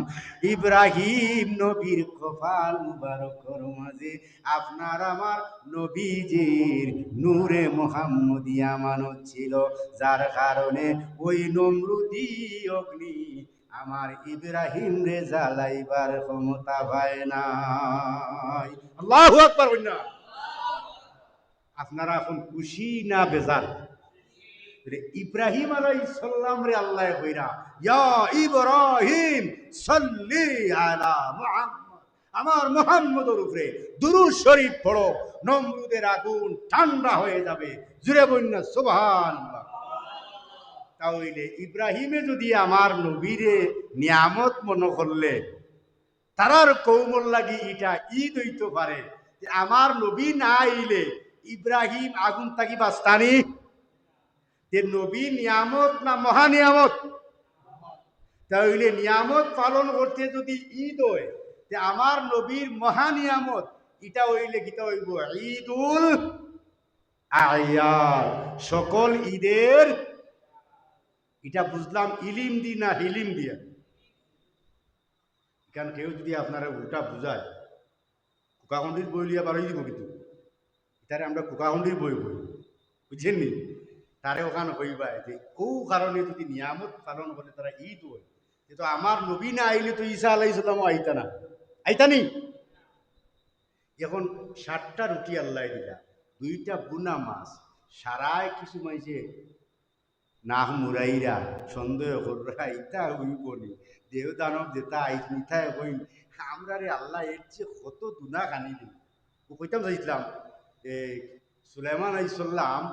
ইব্রাহিম নবীর কপাল মুবারকর মাঝে আপনার আমার নবীজির নূরে মুহাম্মদি আমানত ছিল, যার কারণে ওই নমরুদি অগ্নি আমার ইব্রাহিম রে জ্বালাইবার ক্ষমতা পায় নাই। আল্লাহু আকবার বলনা। আপনারা এখন খুশি না বেজার? ইব্রাহিম আলাইহিস সালাম রে আল্লাহ কইরা ইয়া ইব্রাহিম সাল্লি আলা মুহাম্মদ, আমার মুহাম্মদের উপরে দুরূদ শরীফ পড়ো, নমরুদের আগুন ঠান্ডা হয়ে যাবে। জুরে বন্যা সুবহানাল্লাহ। তাহলে ইব্রাহিমে যদি আমার নবীরে নিয়ামত মনে করলে, তারার কৌমল লাগি এটা ঈদ হইতে পারে যে আমার নবী না আইলে ইব্রাহিম আগুন থাকি বাস্তানি। যে নবী নিয়ামত না মহা নিয়ামত? তাহলে নিয়ামত পালন করতে যদি ঈদ হয়, যে আমার নবীর মহা নিয়ামত, এটা হইলে কিতা হইব? ঈদুল আয়াদ, সকল ঈদের। এটা বুঝলাম ইলিম দি না হিলিম দিয়া? কারণ কেউ যদি আপনারা উল্টা বুঝায়, কুকাহুন্ডির বই লিয়া বারোই দিব, কিন্তু এটারে আমরা কুকাহুন্ডির বই বই, বুঝছেন নি? তারে ওখানে হইবায় যে ও কারণে যদি নিয়ামত পালন করে তারা ঈদ হয়, কিন্তু আমার নবী না আইলে তো ঈসা আলাইহিসসালামও আইতা না, আইতানি। এখন 60টা রুটি আল্লাহ দিলা, 2টা বুনা মাছ, সারায় কিছু মাইছে না মুরাইরা সন্দেহ কররা ইতা হইব নি, দেহ দানব যেটা আইস মিঠাই হইন আমরা রে আল্লাহ এর চেয়ে কত দুনা কানি দিন। ও কইতাম চাইছিলাম সুলাইমান আলাইহিসসালাম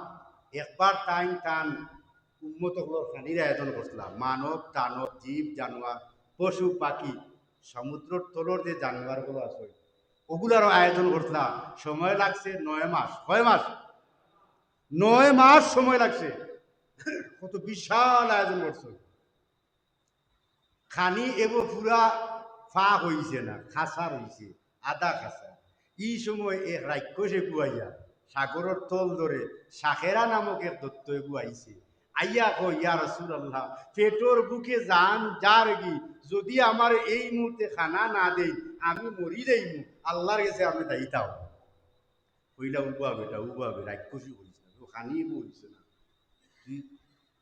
একবার টান উম্মতগুলোর খানির আয়োজন করছিলাম, মানব দানব জীব জানোয়ার পশু পাখি সমুদ্রের তলর যে জানোয়ারগুলো আছে ওগুলারও আয়োজন করছিলাম। সময় লাগছে 9 মাস। কয় মাস? 9 মাস সময় লাগছে। কত বিশাল আয়োজন করছে। খানি এগো পুরা ফা হইছে না, খাসা হইছে, আদা খাসা। এই সময় এক রাক্ষসে গুয়াইয়া সাগরের তল ধরে শাখেরা নামক এক দত্ত গুয়াইছে। আইয়া কই ইয়া রাসূলুল্লাহ, পেটর বুকে যান যার গি, যদি আমার এই মুহূর্তে খানা না দেই আমি মরি যাইমু, আল্লাহর কাছে আমি দায়িতাও। কইলা উবাবে এটা উবাবে, রাক্ষসী হইছে না, খানি বলছে না, তুই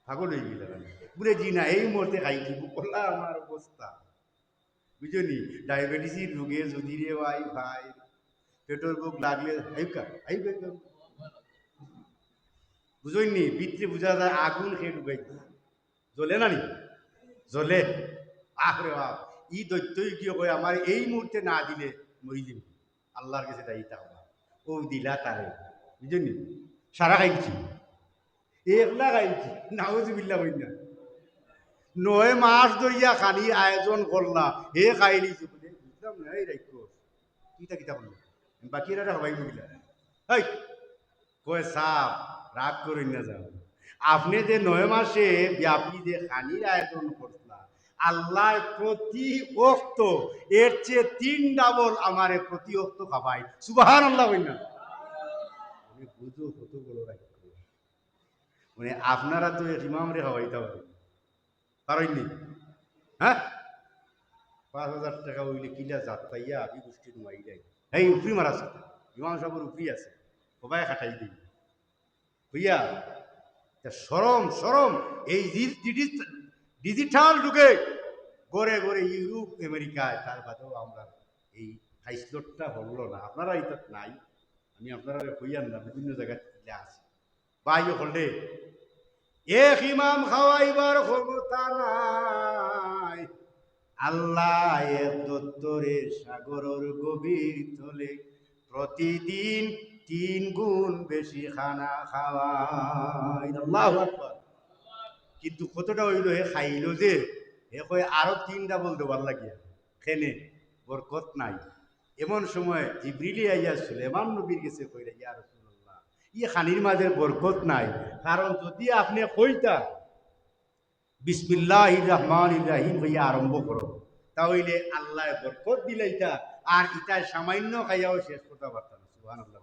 পাগল হয়ে গেল বলে জি না এই মুহূর্তে খাইছি বলা আমার অবস্থা। বুঝলি ডায়াবেটিসের রোগে যদি রে ভাই ভাই পেটর বুক লাগলে বুঝইনি ভিতরে বুঝা যায় আগুন খেয়ে ঢুকাই জ্বলে না নি? জ্বলে। আরে বাপ, ই দৈত্যই কি কয় আমার এই মুহূর্তে না দিলে মরি দিন, আল্লাহর কাছে দায়িতা হবা। ও দিলা তারে, বুঝলি সারা খাইছি, একলা খাইছি, নাউজুবিল্লাহ হই না। 9 মাস ধরিয়া খানি আয়োজন করলা, হে খাইলি বুঝলাম না এই রাখো কিতা কিতা করলো বাকি রাখা হবাই বুঝলা। এই কয় সাপ রাগ করেন না যাও, আপনি যে 9 মাসে ব্যাপী যে খানির আয়োজন করলা, আল্লাহ প্রতি অক্ত এর চেয়ে 3 ডাবল আমারে প্রতি অক্ত খাবাই। সুবহানাল্লাহ হই না? আমি বুঝো কত বড় রাখো, মানে আপনারা তো ইমাম রে হওয়াইতে পারেননি। হ্যাঁ, 5,000 টাকা হইলে কিলা জাত পাইয়া আমি গোষ্ঠী নুয়াই যাই। এই উপরি মারা আছে, ইমাম সাহেবের উপরি আছে, সবাই খাটাই দিই হইয়া। সরম সরম এই ডিজিটাল যুগে গড়ে গড়ে ইউরোপ আমেরিকায়, তার বাদেও আমরা এই হাইস্লোটটা হলো না। আপনারা এটা নাই, আমি আপনারা হইয়ান না, বিভিন্ন জায়গায় আছে বাই হলে এক ইমাম খাওয়াইবার ক্ষমতা নাই। আল্লাহ এক দত্তরে সাগরের গভীর তলে প্রতিদিন 3 গুণ বেশি খানা খাওয়ায়। আল্লাহু আকবার। কিন্তু কতটা হইল হে খাইল যে হে কয় আরো 3 ডাবল দেবার লাগিয়া খেনে বরকত নাই। এমন সময় জিবরিলি আইয়া সুলাইমান নবীর কাছে কইরা ইয়া রাসূলুল্লাহ, ই খানির মাঝে বরকত নাই, কারণ যদি আপনি কইতা বিসমিল্লাহির রহমানির রহিম হইয়া আরম্ভ করো, তাহলে আল্লাহ বরকত দিলাইতা, আর ইটা সামান্য খাইয়াও শেষ করতে পারতাম। সুবহানাল্লাহ।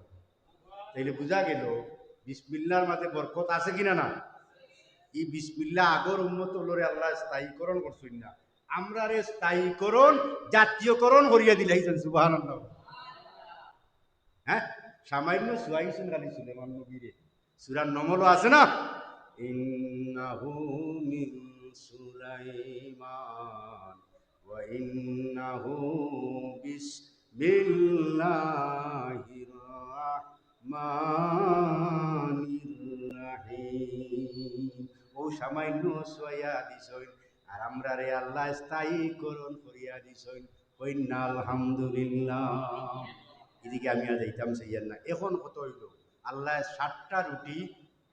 তাইলে বোঝা গেল বিসমিল্লার মাঝে বরকত আছে কিনা না? এই বিসমিল্লাহ আগর উন্মত লরে আল্লাহ স্থায়ীকরণ করছেন না, আমরা রে স্থায়ীকরণ জাতীয়করণ করিয়া দিলাইছেন। সুবহানাল্লাহ। হ্যাঁ, সামান্য সুয়াইছেন খালি সুলেমান নবীরে। সূরার নমল আছে না, ইন্নাহু মিন সুলাইমান ওয়া ইন্নাহু বিসমিল্লাহির রাহমানির রাহিম। ও সামান্য সুয়াইয়া দিছইন, আর আমরা রে আল্লাহ স্থায়ীকরণ করিয়া দিছইন। কইন্না আলহামদুলিল্লাহ। এদিকে আমি আর যাইতাম সেইয়ার না। এখন কত হইল, আল্লাহ 7টা রুটি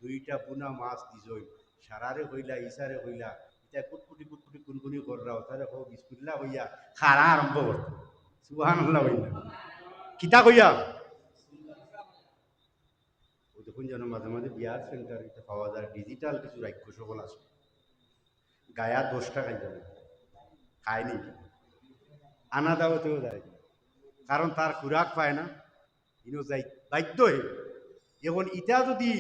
2টা বুনা মাছ দিছইন। সারারে হইলা ইসারে হইলা ইটা কুটকুটি কুটকুটি কুনকুনি কররা তারে হো বিসমিল্লাহ হইয়া খারা আরম্ভ করত। সুবহানাল্লাহ হইলা কিতা কইয়া। ওই দেখুন যেন মাঝে মাঝে বিয়ার সেন্টার এটা পাওয়া যায় ডিজিটাল কিছু রাক্য সকল আছে, গায়া 10 টাকা যাবে খায়নি, আনা দাওয়াতেও যায়, কারণ তার খুরাক পায় না, ইনো যাই বাধ্য হয়ে। এখন ইটা যদি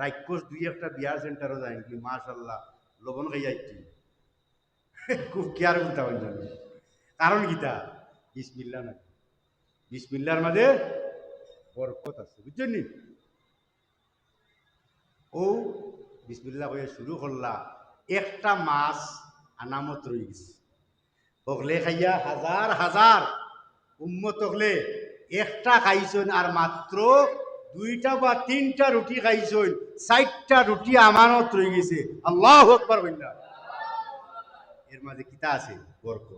রাক্ষস 2-1টা বিয়ার সেন্টারও যায় কি মাশাল্লাহ লবণ খাই যাইছি খুব কেয়ার করতে পারেন জানি, কারণ গীতা বিসমিল্লা না, বিসমিল্লার মাঝে বরকত আছে, বুঝছেন নি? ও বিসমিল্লা হয়ে শুরু করলা, একটা মাছ আনামত রয়ে গেছে, হকলে খাইয়া হাজার হাজার উম্মত হকলে একটা খাইছেন, আর মাত্র 2টা বা 3টা রুটি খাইছেন, 4টা রুটি আমানত রয়ে গেছে। আল্লাহু আকবার বললা। এর মাঝে কিতা আছে বরকত।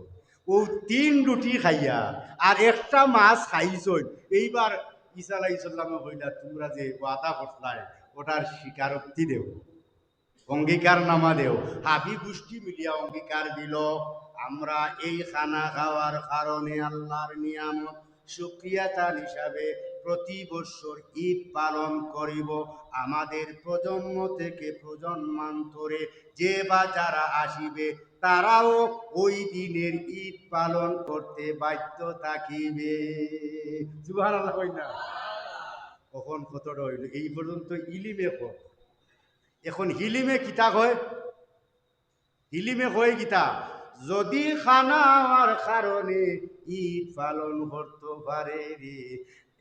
ও 3 রুটি খাইয়া আর একটা মাছ খাইছেন, এইবার ঈসা আলাইহিস সালামে কইলা তোমরা যে ওয়াদা করছলাই ওটার স্বীকারোক্তি দেও, অঙ্গীকার নামা দেও। হাবি গোষ্ঠী মিলিয়া অঙ্গীকার দিল, আমরা এই খানা খাওয়ার কারণে আল্লাহর নিয়ামত শুকরিয়াতান হিসাবে প্রতি বছর ঈদ পালন করিব। আমাদের প্রজন্ম থেকে প্রজন্মান্তরে যে বা যারা আসিবে তারাও ওই দিনের ঈদ পালন করতে বাধ্য থাকিবে। সুবহানাল্লাহ কই না? কখন কতটা হইল এই পর্যন্ত ইলিমে কর। এখন হিলিমে কিতা কয়, হিলিমে কয় কিতা, যদি খানা আমার কারণে ঈদ পালন করতে পারে রে,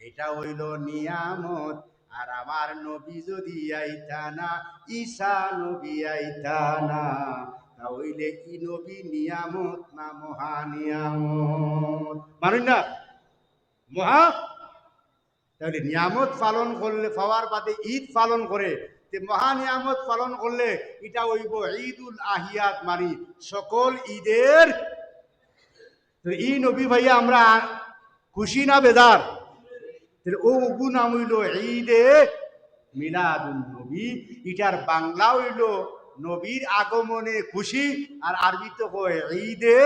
এটা হইল নিয়ামত। আর আমার নবী যদি আইতা না, ঈসা নবী আইতা না, তাহলে ই নবী নিয়ামত না মহা নিয়ামত? মানুষ না মহা, তাহলে নিয়ামত পালন করলে পাওয়ার বাদে ঈদ পালন করে, মহা নিয়ামত পালন করলে এটা হইব ঈদুল আহিয়াত, মানে সকল ঈদের। তো ই নবী ভাইয়া আমরা খুশি না বেজার? ও উগু নাম হইল ঈদে মিলাদুন নবী। এটার বাংলা হইল নবীর আগমনে খুশি, আর আরবিতে কয় ঈদে।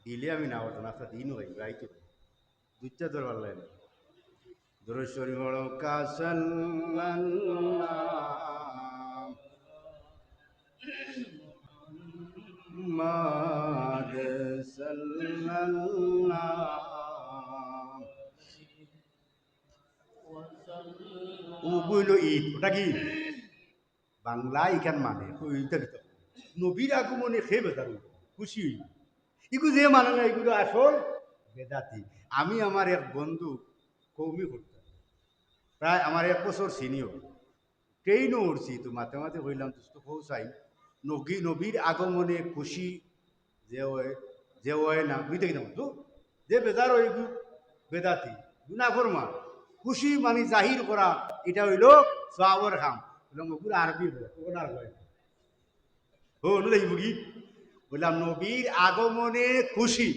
দিলে আমি না বলতাম আপনার দিন হই রাইতে দুইটা তোর ভালো লাগে না। দরশ্বরী বড় ও বইল ঈদ, ওটা কি বাংলা ইখান মানে নবীর আগমনে খেয়ে বেতার খুশি হইল, এগুলো যে মানে না এগুলো আসল বেদাতি। আমি আমার এক বন্ধু কৌমি করতাম, প্রায় আমার 1 বছর সিনিয়র, ট্রেনও উঠছি, তো মাঝে মাঝে হইলাম তো পৌঁছাই নবীর আগমনে খুশি যে হয়, যে হয় না বুঝতে কিনা তো যে বেজার হই বেদাতি গুনা ফরমা। খুশি মানে জাহির করা, এটা হইল সওয়াবের কাম, মগুর আরবি কোন আর হয় ও দেখব কি বললাম নবীর আগমনে খুশি,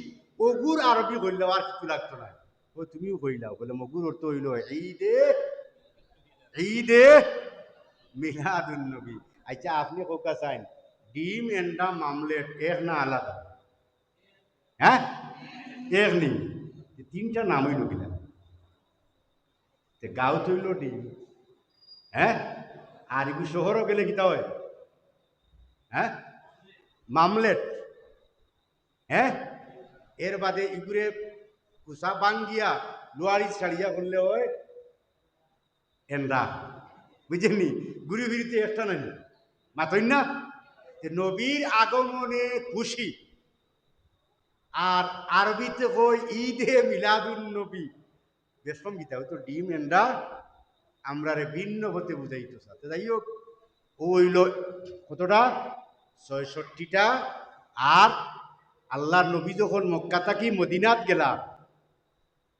ওগুর আরবি হইলেও আর কিছু লাগতো না। ও তুমিও কইলাও বলে মগুর অর্থ হইল ঈদে, ঈদে মিলাদুন নবী। আচ্ছা আপনি কোকা চাইন ডিম এন্ডা মামলেট এক না আলাদা? হ্যাঁ এক নেই, 3টা নাম হইল কিনা, গাঁও তৈল ডিম, হ্যাঁ আর এগুলো শহরও গেলে কিতা হয়, হ্যাঁ মামলেট, হ্যাঁ এর বাদে এগুলো কুসা বাঙ্গিয়া লোয়ারি ছাড়িয়া করলে হয় এন্ডা, বুঝছেননি? ঘুরি ফিরিতে একটা নাই মাতই না। নবীর আগমনে খুশি, আর আরবিতে কই ঈদে মিলাদুন নবী। বেশম গীতা তো ডিম এন্ডা আমরা রে ভিন্ন হতে বুঝাইতো সাথে। যাই হোক, ও হইল কতটা ৬৬টা। আর আল্লাহর নবী যখন মক্কা থাকি মদিনাত গেলা,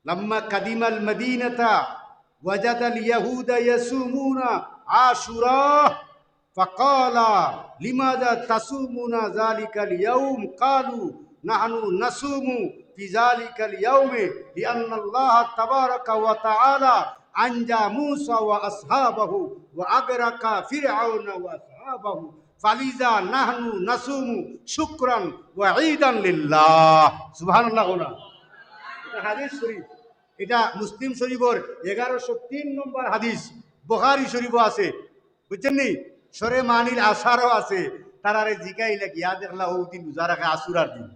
লাম্মা কাদিমাল মদিনাতা ওয়াজাদাল ইয়াহুদা ইয়াসুমুনা আশুরা ফাকালা লিমাযা তাসুমুনা যালিকাল ইয়াউম ক্বালু নাহনু নাসুমু ফি যালিকাল ইয়াউমি লিআন্নাল্লাহ তাবারাকা ওয়া তাআলা আনজা মূসা ওয়া আসহাবাহু ওয়া আগরাকা ফিরআউনা ওয়া আসহাবাহু ফালিজা নাহনু নাসুমু শুকরান ওয়া ঈদান লিল্লাহ। সুবহানাল্লাহ। এটা হাদিস শরীফ, এটা মুসলিম শরীফের 1103 নম্বর হাদিস, বুখারী শরীফও আছে, বুঝছেন নি? সরে মানিল আসারও আছে। তারারে জিগাইলে গিয়া দেখলা ও দিন রোজা রাখে, আসুরার দিন।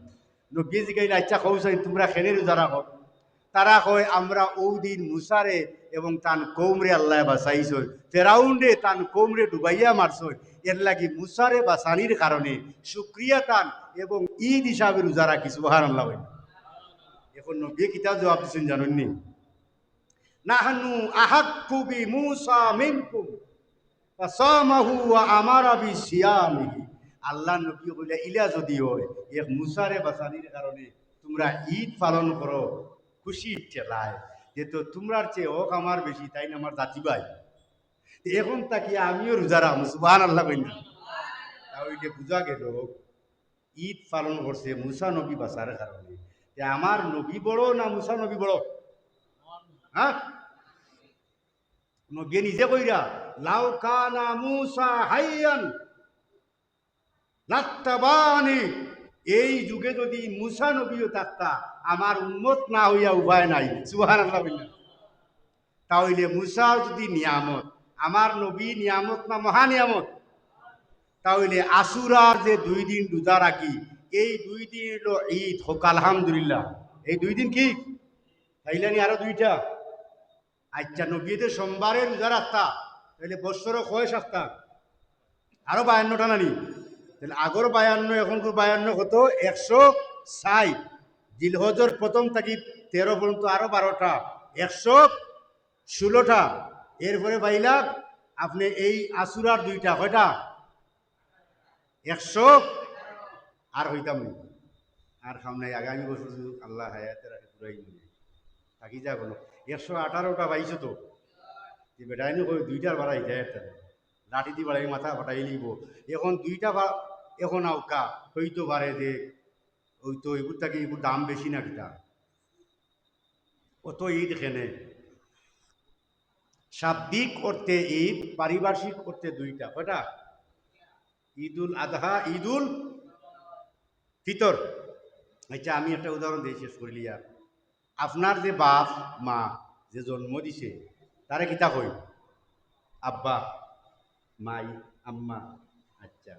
নবী জিগাইলে আচ্ছা কৌসাই তোমরা খেনে রোজা রাখো? তারা কয় আমরা ও দিন মুসারে এবং তান কৌমরে আল্লাহ বাঁচাইছই, ফেরাউন্ডে তান কৌমরে ডুবাইয়া মারছই, এর লাগি মুসারে বাঁচানির কারণে শুক্রিয়া তান এবং ঈদ হিসাবে রোজা রাখি। সুবহানাল্লাহ। এখন নবী কিতাব জবাব দিচ্ছেন জানেননি? নাহনু আহাক্কু বি মূসা মিনকুম ফাসামাহু ওয়া আমারা বিসিয়ামিহি। আল্লাহ নবী কইলা ইলা যদি হয় এক মুসারে বাঁচানির কারণে তোমরা ঈদ পালন করো খুশি ঠেলায়, যেহেতু তোমরার চেয়ে হোক আমার বেশি, তাই না আমার জাতি ভাই। এখন তাকি আমিও রোজা রাখবো। সুবহানাল্লাহ কইনা? তাহলে বুঝা গেল ঈদ পালন করছে মুসা নবী বাঁচার কারণে। আমার নবী বড় না মুসা নবী বড়? হ্যাঁ, নবী নিজে কইরা লাউ কানা মুসা হাইয়ান লাত্তাবানি, এই যুগে যদি মুসা নবীও থাকতা আমার উম্মত না হইয়া উপায় নাই। সুবহানাল্লাহ বললেন। তাহলে মুসা যদি নিয়ামত, আমার নবী নিয়ামত না মহা নিয়ামত? তাহলে আশুরার যে 2 দিন রোজা রাখি, এই 2 দিন হলো ঈদ হোক আলহামদুলিল্লাহ। এই 2 দিন কি তাইলানি আরো 2টা? আচ্ছা, নবীতে সোমবারে রোজা রাখতা, তাহলে বৎসরও কয় সপ্তাহ? আরো 52টা নানি? তাহলে আগর 52 এখনকার 52 কত? 160। জিলহজর প্রথম থাকি 13 পর্যন্ত আরো 12টা, 116টা। এরপরে বাইলা আপনি এই আসুরার 2টা, কয়টা? 100। আর হইতাম নি, আর সামনে আগামী বছর আল্লাহ হায়াতে রাখে পুরাই থাকি যা কোনো 118টা পাইছো তো বেটাই নি কই 2টার বাড়াই যায়, একটা লাঠি দি বাড়াই মাথা ফাটাই নিব। এখন 2টা এখন আউকা হইতো পারে যে ওই তো এগুর থাকি এগুর দাম বেশি না কিতা অত ঈদ এখানে শাব্দিক অর্থে ঈদ, পারিভাষিক অর্থে 2টা, কয়টা? ঈদুল আদহা, ঈদুল ফিতর। আচ্ছা, আমি একটা উদাহরণ দিয়ে শেষ করিলি। আর আপনার যে বাপ মা যে জন্ম দিছে তারে কিতা কই? আব্বা, মাই, আম্মা। আচ্ছা,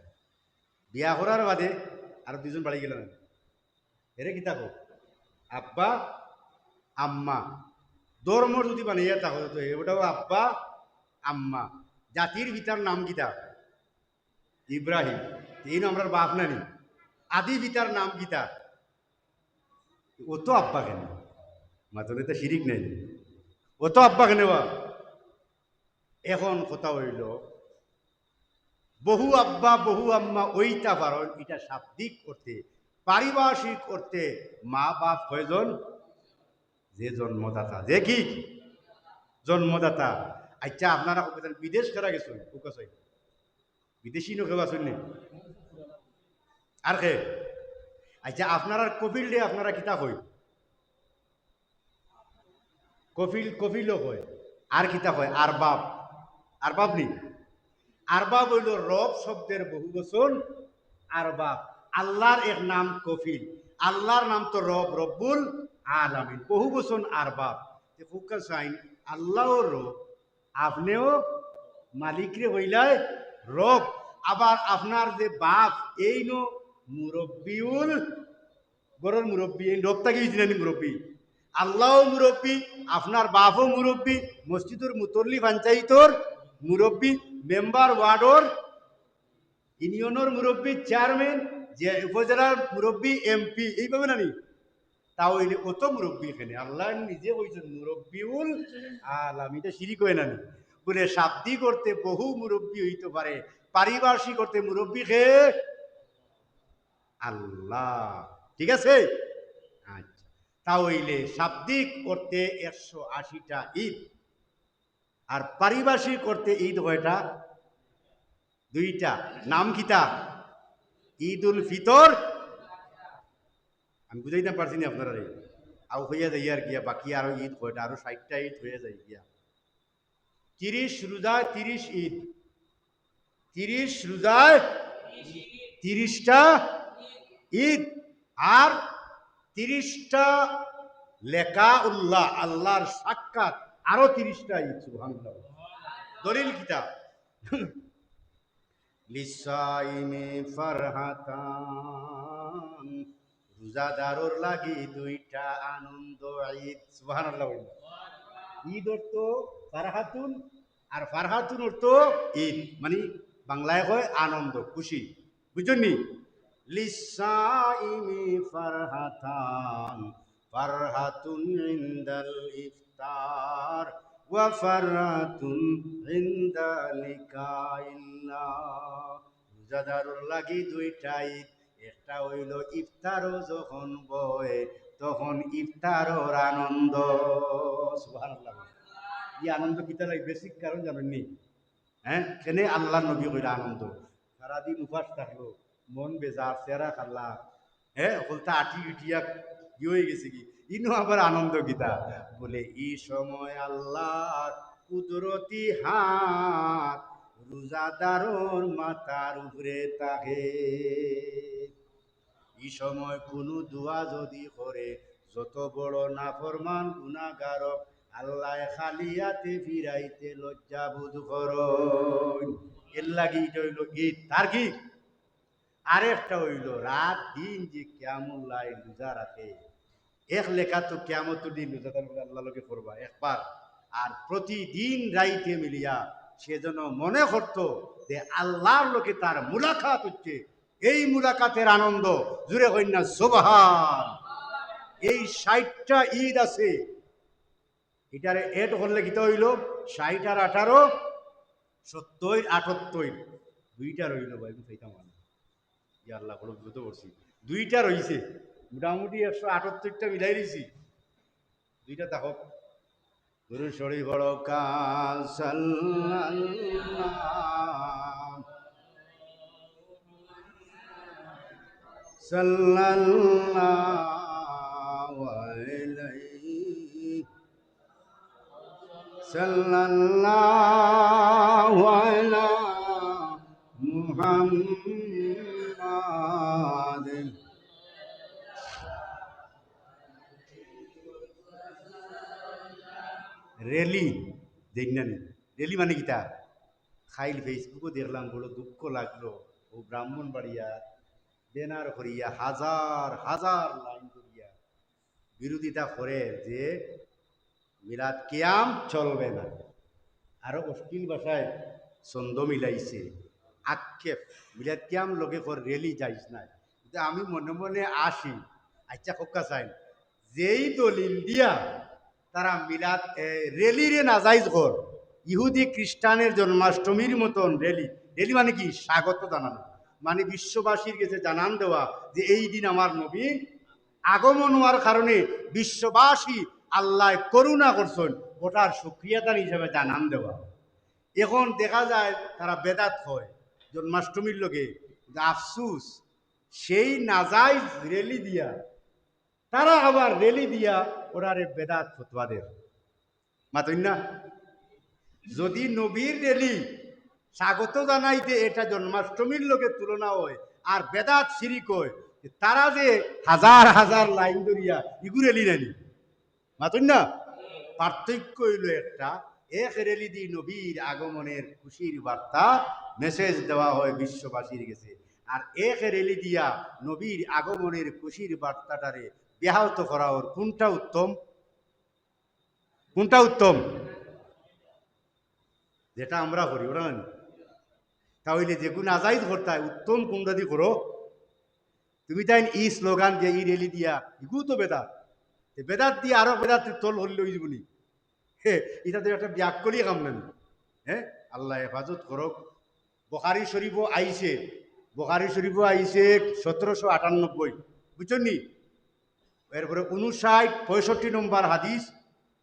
বিয়া করার বাদে আর 2জন বাড়ি গেলেন, এরে কিতা কো? আব্বা, আম্মা। ধর্ম যদি বানিয়ে তাহলে তো এটাও আব্বা আম্মা। জাতির ভিতার নাম কিতা? ইব্রাহিম। এই নামটার বাপ নানি। আদি পিতার নাম কিতা? ও তো আব্বা কেন? মাতনে তো শিরিক নেই, ও তো আব্বা কেন বা? এখন কথা হইল বহু আব্বা বহু আম্মা ওইটা পারণ, এটা শাব্দিক অর্থে। পারিভাষিক অর্থে মা বাপ কয়জন? যে জন্মদাতা, যে কি জন্মদাতা। আচ্ছা, আপনারা বিদেশ করা গেছেন, বিদেশি নোকে বাসুন নি আর কে? আচ্ছা, আপনারা কপিল ডে আপনারা কিতা কই? কপিল, কপিলও কয়। আর কিতা কয়? আরবাব। আরবাব নি? আরবাব হইল রব শব্দের বহু বচন আরবাব। আল্লাহর এক নাম কফিল, আল্লাহর নাম তো রব, রব্বুল আলামিন, বহু বচন আরবাব। ফুকা সাইন আল্লাহও রব, আপনিও মালিকরে হইলাই রব। আবার আপনার যে বাপ এই নো মুরব্বিউল, বড় মুরব্বী, এই রবটাকে মুরব্বী। আল্লাহ মুরব্বী, আপনার বাপও মুরব্বী, মসজিদের মুতল্লি পঞ্চায়েতর মুরব্বী, মেম্বার ওয়ার্ডর, ইউনিয়নের মুরব্বী, চেয়ারম্যান, যে উপজেলার মুরব্বী, এমপি, এইভাবে নানি তাও এলে অত মুরব্বী এখানে আল্লাহ নিজে বলছেন মুরব্বীউল আলামিন, এটা শিরিক হয় নানি বলে শাব্দি করতে বহু মুরব্বী হইতে পারে, পারিপার্শ্বিক করতে মুরব্বী খে আল্লাহ। ঠিক আছে, আচ্ছা, তাহলে শাব্দিক করতে 180টা ঈদ, আর পারিভাষিক করতে ঈদ কয়টা? দুইটা। নাম কিতা? ঈদ উল ফিতর। আমি বুঝাইতে পারছি না আপনারা, আও হইয়া যাই আর গিয়া বাকি আরো ঈদ কয়টা, আরো 60টা ঈদ হয়ে যায় গিয়া। 30 রোজায় 30 ঈদ, 30 রোজায় 30টা ঈদ, আর 30টা লেখা উল্লাহ আল্লাহর সাক্ষাৎ, আরো 30টা ঈদ। সুবহানাল্লাহ। দলিল কিতাব লিসাইমি ফারহাতান, রোজাদারর লাগি দুইটা আনন্দ ঈদ। সুবহানাল্লাহ। ঈদ অর্থ ফারহাতুন, আর ফারহাতুন অর্থ ঈদ, মানে বাংলায় হয় আনন্দ খুশি, বুঝলি? লিসাইমি ফারহাতান, ফারহাতুন ইনদাল ইফতার ওয়া ফারহাতুন ইনদা লিকাইল্লাহ। রোজাদারর লাগি দুইটা ঈদ, একটা হইল ইফতারও যখন বয় তখন ইফতারর আনন্দ। সুবহানাল্লাহ। এই আনন্দ কিতা লাগে বেসিক কারণ জানেননি? হ্যাঁ, কেনে আল্লাহ নবী কইরা আনন্দ, সারাদিন উপাস থাকলো, মন বেজার, চেহারা খাল্লা, হ্যাঁ বলতে আটি উঠিয়া কি হয়ে গেছে কি, ইনো আবার আনন্দ কিতা বলে, এই সময় আল্লাহর কুদরতি হাত রোজাদারর মাথার উপরে থাকে। এই সময় কোনো দোয়া যদি করে, যত বড় নাফরমান গুনাহগার আল্লাহ খালিয়াতে ফিরাইতে লজ্জা বোধ করো। এর লাগি এটা হইল ঈদ। তার কি আরেকটা হইল রাত দিন যে কিয়ামুল্লাহ রোজা রাখে, এক লেখা তো কিয়ামত দিন রোজাদার আল্লাহ লোকে করবা একবার, আর প্রতিদিন রাইতে মিলিয়া সেজন্য মনে করত যে আল্লাহর লোকে তার মুলাকাত হচ্ছে, এই মুলাকাতের আনন্দ জুড়ে হই না সুবহান। এই 60টা ঈদ আছে, এটারে এড করলে কিতা হইল 60 আর 18 70 78, দুইটা রইল ভাই বুঝাইতাম আমি, ইয়া আল্লাহ বড় বুঝতে পারছি, দুইটা রইছে, মোটামুটি 178টা মিলাই দিছি, দুইটা দেখো গুরু শরী বড় কাল সাল্লাল্লাহু আলাইহি সাল্লাল্লাহু আলা মুহাম্মাদ। রেলি দেখলেন? রেলি মানে কিতা? খাইল ফেসবুকও দেখলাম, বড় দুঃখ লাগলো, ও ব্রাহ্মণ বাড়িয়া বেনার করিয়া হাজার হাজার লাইন করিয়া বিরোধিতা করে যে মিলাদ কিয়াম চলবে না, আরো অশ্লীল ভাষায় ছন্দ মিলাইছে, আক্ষেপ মিলাদ কিয়াম লোকে কর রেলি যাইস না। আমি মনে মনে আসি, আচ্ছা খোকা চাই, যেই দলিল দিয়া তারা মিলাদ রেলিরে নাজাইজ কর, ইহুদি খ্রিস্টানের জন্মাষ্টমীর মতন রেলি, রেলি মানে কি স্বাগত জানানো, মানে বিশ্ববাসীর কাছে জানান দেওয়া যে এই দিন আমার নবী আগমন হওয়ার কারণে বিশ্ববাসী আল্লাহ করুণা করছেন, ওটার সুক্রিয়াদান হিসাবে জানান দেওয়া। এখন দেখা যায় তারা বেদাত হয় জন্মাষ্টমীর লোকে, আফসুস সেই নাজাইজ রেলি দিয়া তারা আবার রেলি দিয়া ওরারে বেদাত ফতোয়া দেয়। মাতই না, যদি নবীর রেলি স্বাগত জানাইতে এটা জন্মাষ্টমীর লোকে তুলনা হয় আর বেদাত শিরিক হয়, তারা যে হাজার হাজার লাইন ধরিয়া ইগু রেলি নেনি, মাতই না। পার্থক্য হইল একটা, এক রেলি দি নবীর আগমনের খুশির বার্তা মেসেজ দেওয়া হয় বিশ্ববাসীর কাছে, আর এক রেলি দিয়া নবীর আগমনের খুশির বার্তাটারে ব্যাহত করা ওর কোনটা উত্তম? কোনটা উত্তম? যেটা আমরা করি ওরা না। তাহলে যেগুলো আজাইজ করতে উত্তম কোনটা দিয়ে করো। তুমি তাই ই স্লোগান যে ই রেলি দিয়া এগুলো তো বেদাত। বেদাত দিয়ে আরো বেদাত তল হইল জীবনী। হে এটা তো একটা ব্যাগ করিয়ে কাম নেন। হ্যাঁ, আল্লাহ হেফাজত করক। বুখারী শরীফও আইছে, বুখারী শরীফও আইছে 1798, বুঝছেন নি? এরপরে 59-65 নম্বর হাদিস,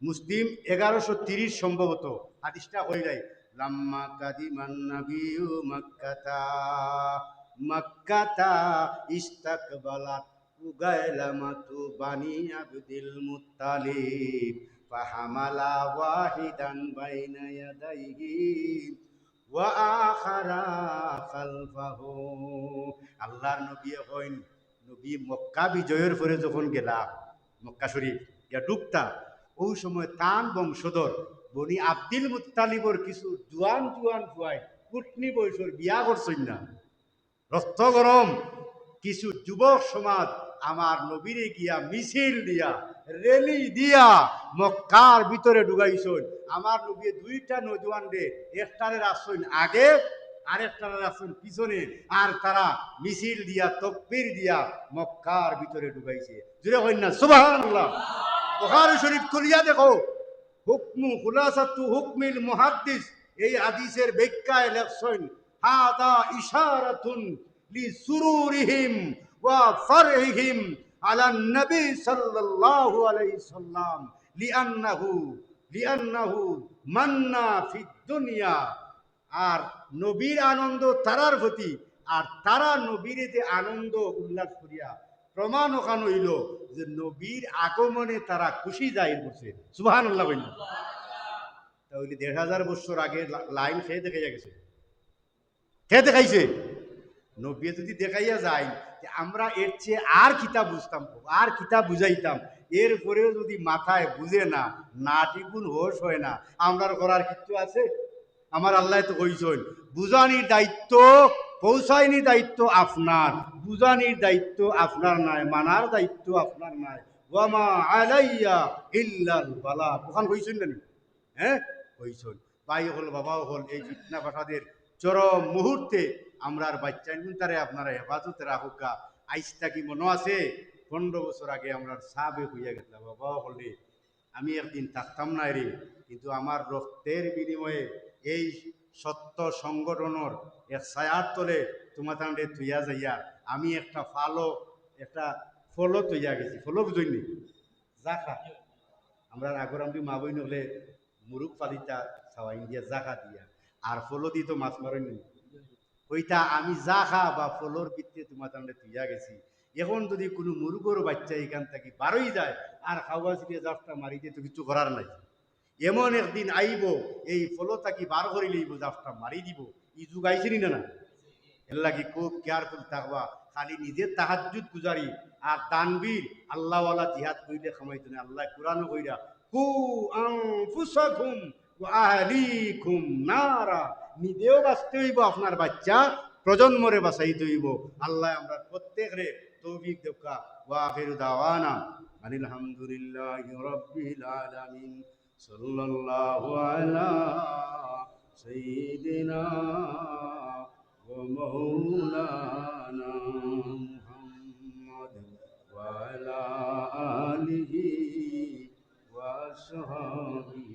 মুসলিম 1130 সম্ভবত হাদিসটা হয়ে যায়। লাম্মা কাদিমান নাবিয়্যু মাক্কাতা, মাক্কাতা ইস্তাকবালাত উগাইলামাতু বানি আবদিল মুত্তালিব ফাহামালা ওয়াহিদান বাইনা ইয়াদাইহি ওয়া আখারা খালফাহু। আল্লাহর নবী হইন, নবী মক্কা বিজয়ের পরে যখন গেলা মক্কা শরীফ ইয়া ডুবতা, ওই সময় তান বংশধর বনি আব্দুল মুত্তালিবর কিছু জোয়ান জোয়ান ফুয়াই কুটনি বয়সের বিয়া করছেন না, রক্ত গরম কিছু যুবক সমাজ আমার নবীরে গিয়া মিছিল দিয়া রেলি দিয়া মক্কার ভিতরে ঢুকাইছেন। আমার নবী দুইটা নজওয়ান রে, একটারে রাখছেন আগে আরেকটারে রাখছেন পিছনে, আর তারা মিছিল দিয়া তকবীর দিয়া মক্কার ভিতরে ঢুকাইছে। জুড়ে হইন না সুবহানাল্লাহ। বুখারী শরীফ খুলিয়া দেখো, হুকমু খুলাসাতু হুকমিল মুহাদ্দিস, এই হাদিসের ব্যাখ্যায় লেখছেন হাদা ইশারাতুন লিসুরুরিহিম ওয়া ফারহিহিম আলা নবী সাল্লাল্লাহু আলাইহি সাল্লাম লিআন্নাহু মান্না ফিদ দুনিয়া। আর নবীর আনন্দ তারার প্রতি, আর তারা নবীর যে আনন্দ উল্লাস করিয়া প্রমাণ ওখানে হইল যে নবীর আগমনে তারা খুশি যাই বসে। সুবহানাল্লাহ বললেন। তাহলে 1500 আগে লাইন খেয়ে দেখা গেছে, খেয়ে দেখাইছে। নবী যদি দেখাইয়া যায় যে আমরা এর চেয়ে আর কিতাব বুঝতাম, আর কিতাব বুঝাইতাম, এরপরেও যদি মাথায় বুঝে না, না টিকুন হোশ হয় না, আমরা করার কিছু আছে? আমার আল্লাহ তো কইছেন বুঝানির দায়িত্ব, পৌঁছায়নি দায়িত্ব আপনার, বুঝানির দায়িত্ব আপনার নাই, মানার দায়িত্ব আপনার নাই। ওয়ামা আলাইয়া ইল্লাল বালাগ, ওখান কইছেন না? হ্যাঁ কইছেন। ভাই হল, বাবাও হল, এই ফিতনা ফাসাদের চরম মুহূর্তে আমরা আর বাচ্চা তারে আপনারা হেফাজতে রাখুকা। আইসটা কি মনে আছে 15 বছর আগে আমরা সাবে হইয়া গেছিলাম, বাবা হলে আমি একদিন থাকতাম না রে, কিন্তু আমার রক্তের বিনিময়ে এই সত্য সংগঠনের এক ছায়ার তলে তোমার তান্ডে তুইয়া যাইয়া আমি একটা একটা ফলও তৈয়া গেছি। ফলও বুঝইনি জাখা, আমরা আগর আমি মা বই নহলে মুরুখ পালিতা খাওয়া ইন্ডিয়া জাখা দিয়া, আর ফলো দিয়ে তো মাছ মারেন নি। ওইটা আমি জাখা বা ফলোর ভিত্তিতে তোমার তান্ডে তুইয়া গেছি। এখন যদি কোনো মুরুগর বাচ্চা এখান থেকে বারোই যায় আর খাওয়া ছিটিয়ে জাফটা মারি দিয়ে তো কিছু করার নাই। এমন একদিন আইব এই ফলো থাকি বার করে লইব, জাফটা মারি দিব। ই যুগ আইসিনি না না, এর লাগি খুব কেয়ারফুল থাকবা। খালি নিজের তাহাজ্জুদ গুজারি আর তানবীর আল্লাহওয়ালা জিহাদ কইলে খামাইতো না। আল্লাহ কোরআন কইরা কু আনফুসাকুম ওয়া আহলিকুম নারা, নিজেও বাঁচতে হইব, আপনার বাচ্চা প্রজন্মরে বাঁচাইতে হইব। আল্লাহ আমরা প্রত্যেকরে তৌফিক দেওয়া। ওয়া আখিরু দাওয়ানা আনিল হামদুলিল্লাহি রাব্বিল আলামিন। সাল্লাল্লাহু আলা সাইয়্যিদিনা ومولانا محمد وعلى آله وصحبه.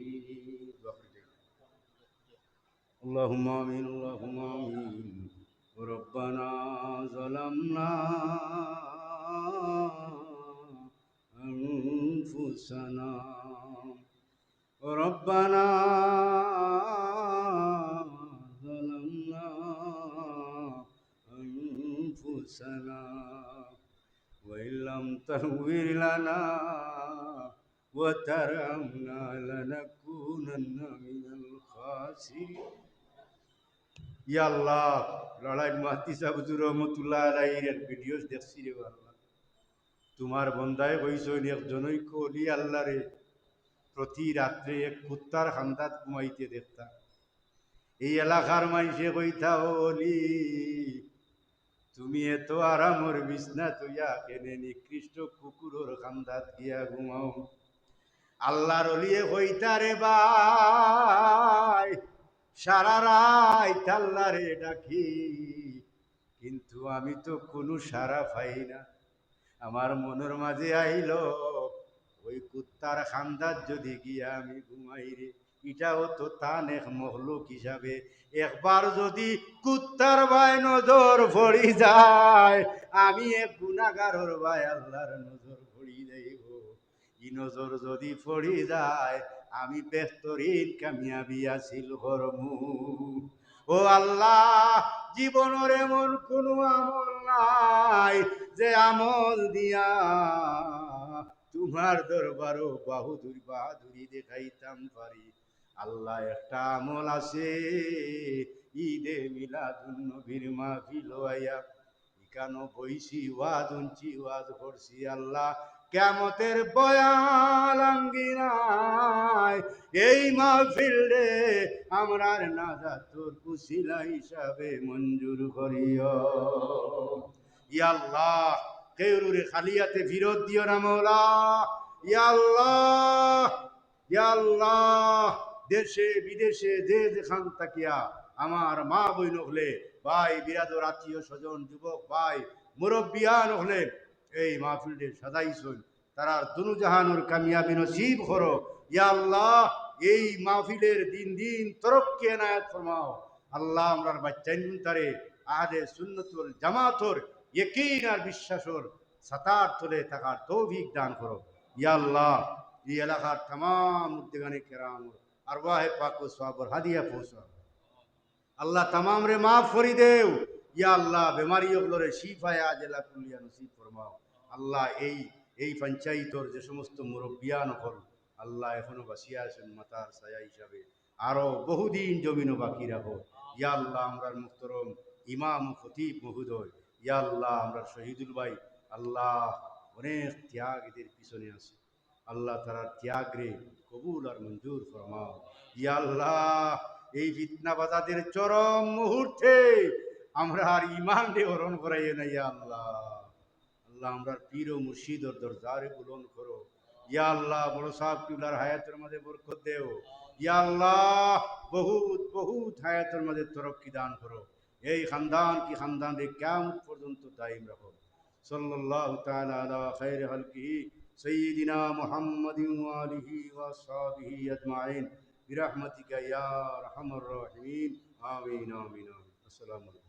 اللهم آمين اللهم آمين. ربنا ظلمنا أنفسنا ربنا ظلمنا أنفسنا وإن لم تغفر لنا وترحمنا لنكونن من الخاسرين. ইয়া আল্লাহ, লড়াই মাহতি সাহেব হুজুর রহমতুল্লাহ আলাইহির ভিডিওস দেখছি রে আল্লাহ। তোমার বন্দায় কইছেন একজনই কলি আল্লাহ রে প্রতি রাত্রে এক কুত্তার খান্দাত ঘুমাইতে দেখতা। এই এলাকার মানুষে কইতা ওলি তুমি এত আরামর বিছনা তুইয়া কেনে নিকৃষ্ট কুকুরের খান্দাত গিয়া ঘুমাও। আল্লাহর অলিয়ে হইতারে ভাই, সারা রাত আল্লাহরে ডাকি, কিন্তু আমি তো কোনো সারা পাই না। আমার মনের মাঝে আইল ওই কুত্তার খান্দার যদি গিয়া আমি ঘুমাই রে, এটাও তো তান এক মহলুক হিসাবে। একবার যদি কুত্তার ভাই নজর পড়ি যায়, আমি এক গুনাগারর ভাই আল্লাহর নজর পড়ি যাইব। ই নজর যদি পড়ি যায়, আমি বেহতরিন কামিয়াবি আসিল হরমু। ও আল্লাহ, জীবনের এমন কোনো আমল নাই যে আমল দিয়া তোমার দরবারও বাহুদুরি বাহাদুরি দেখাইতাম পারি। আল্লাহ, একটা আমল আছে, ঈদে মিলাদুন নবীর মাহফিল হইয়া ইকানো বইছি, ওয়াজ উনছি, ওয়াজ করছি। আল্লাহ, কিয়ামতের বয়াল আঙ্গিনায় এই মাহফিল রে আমরার নাজাতুর কুশিলা হিসাবে মঞ্জুর করিও। ইয়া আল্লাহ, কেউরে খালিয়াতে ফিরত দিও না মওলা। ইয়া আল্লাহ, ইয়া আল্লাহ, দেশে বিদেশে যে যেখান তাকিয়া আমার মা বইন হলে, ভাই বিরাদর, আত্মীয় স্বজন, যুবক ভাই, মুরব্বিয়ান হলে এই মাহফিলটি সাজাইছুন, তারা দুনুজাহানুর কামিয়াবি নসিব করো। ইয়া আল্লাহ, এই মাহফিলের দিন দিন তরক্কি এনায়াত ফরমাও। আল্লাহ, আমরার বাচ্চাইন তারে আহলে সুন্নতুল জামাতর ইয়কিন আর বিশ্বাসর সাতার তলে থাকার তৌফিক দান করো। ইয়া আল্লাহ, এই এলাকার तमाम মুদ্দিগানে কেরাম আরওয়াহে পাক ও সওয়াবর হাদিয়া পৌঁছা। আল্লাহ, तमाम রে মাফ করি দেও। ইয়া আল্লাহ, বেমারি ওগুলোরে শিফায়ে আজেলা কুলিয়া নসিব ফরমাও। আল্লাহ, এই পঞ্চায়েতর যে সমস্ত মুরব্বিয়ান হল, আল্লাহ এখনো বাসিয়া আছেন মাতার ছায়া হিসাবে, আরো বহুদিন জমিনও বাকি রাখো। ইয়া আল্লাহ, আমরার মুহতরম ইমাম ও খতিব মহোদয়, ইয়া আল্লাহ, আমরা শহীদুল ভাই, আল্লাহ অনেক ত্যাগ এদের পিছনে আছে। আল্লাহ, তারার ত্যাগ রে কবুল আর মঞ্জুর ফরমাও। ইয়া আল্লাহ, এই ফিতনাবাজাদের চরম মুহূর্তে আমরা আর ইমান রে হরণ করাইয়ে না। ইয়া আল্লাহ, আল্লাহ আমরার পীর ও মুর্শিদর দরজারে বুলন্দ করো। ইয়া আল্লাহ, বড় সাহেব কিবলার হায়াতের মাঝে বরকত দেও। ইয়া আল্লাহ, বহুত বহুত হায়াতের মাঝে তরক্কি দান করো। এই খানদান কি খানদান রে কিয়ামত পর্যন্ত দায়ম রাখো। সাল্লাল্লাহু তাআলা আলা খায়রি খালকিহি সাইয়্যিদিনা মুহাম্মাদিন ওয়া আলিহি ওয়া আসহাবিহি আজমাইন বিরহমাতিকা ইয়া আরহামার রাহিমিন। আমিন আমিন আমিন। আসসালামু আলাইকুম।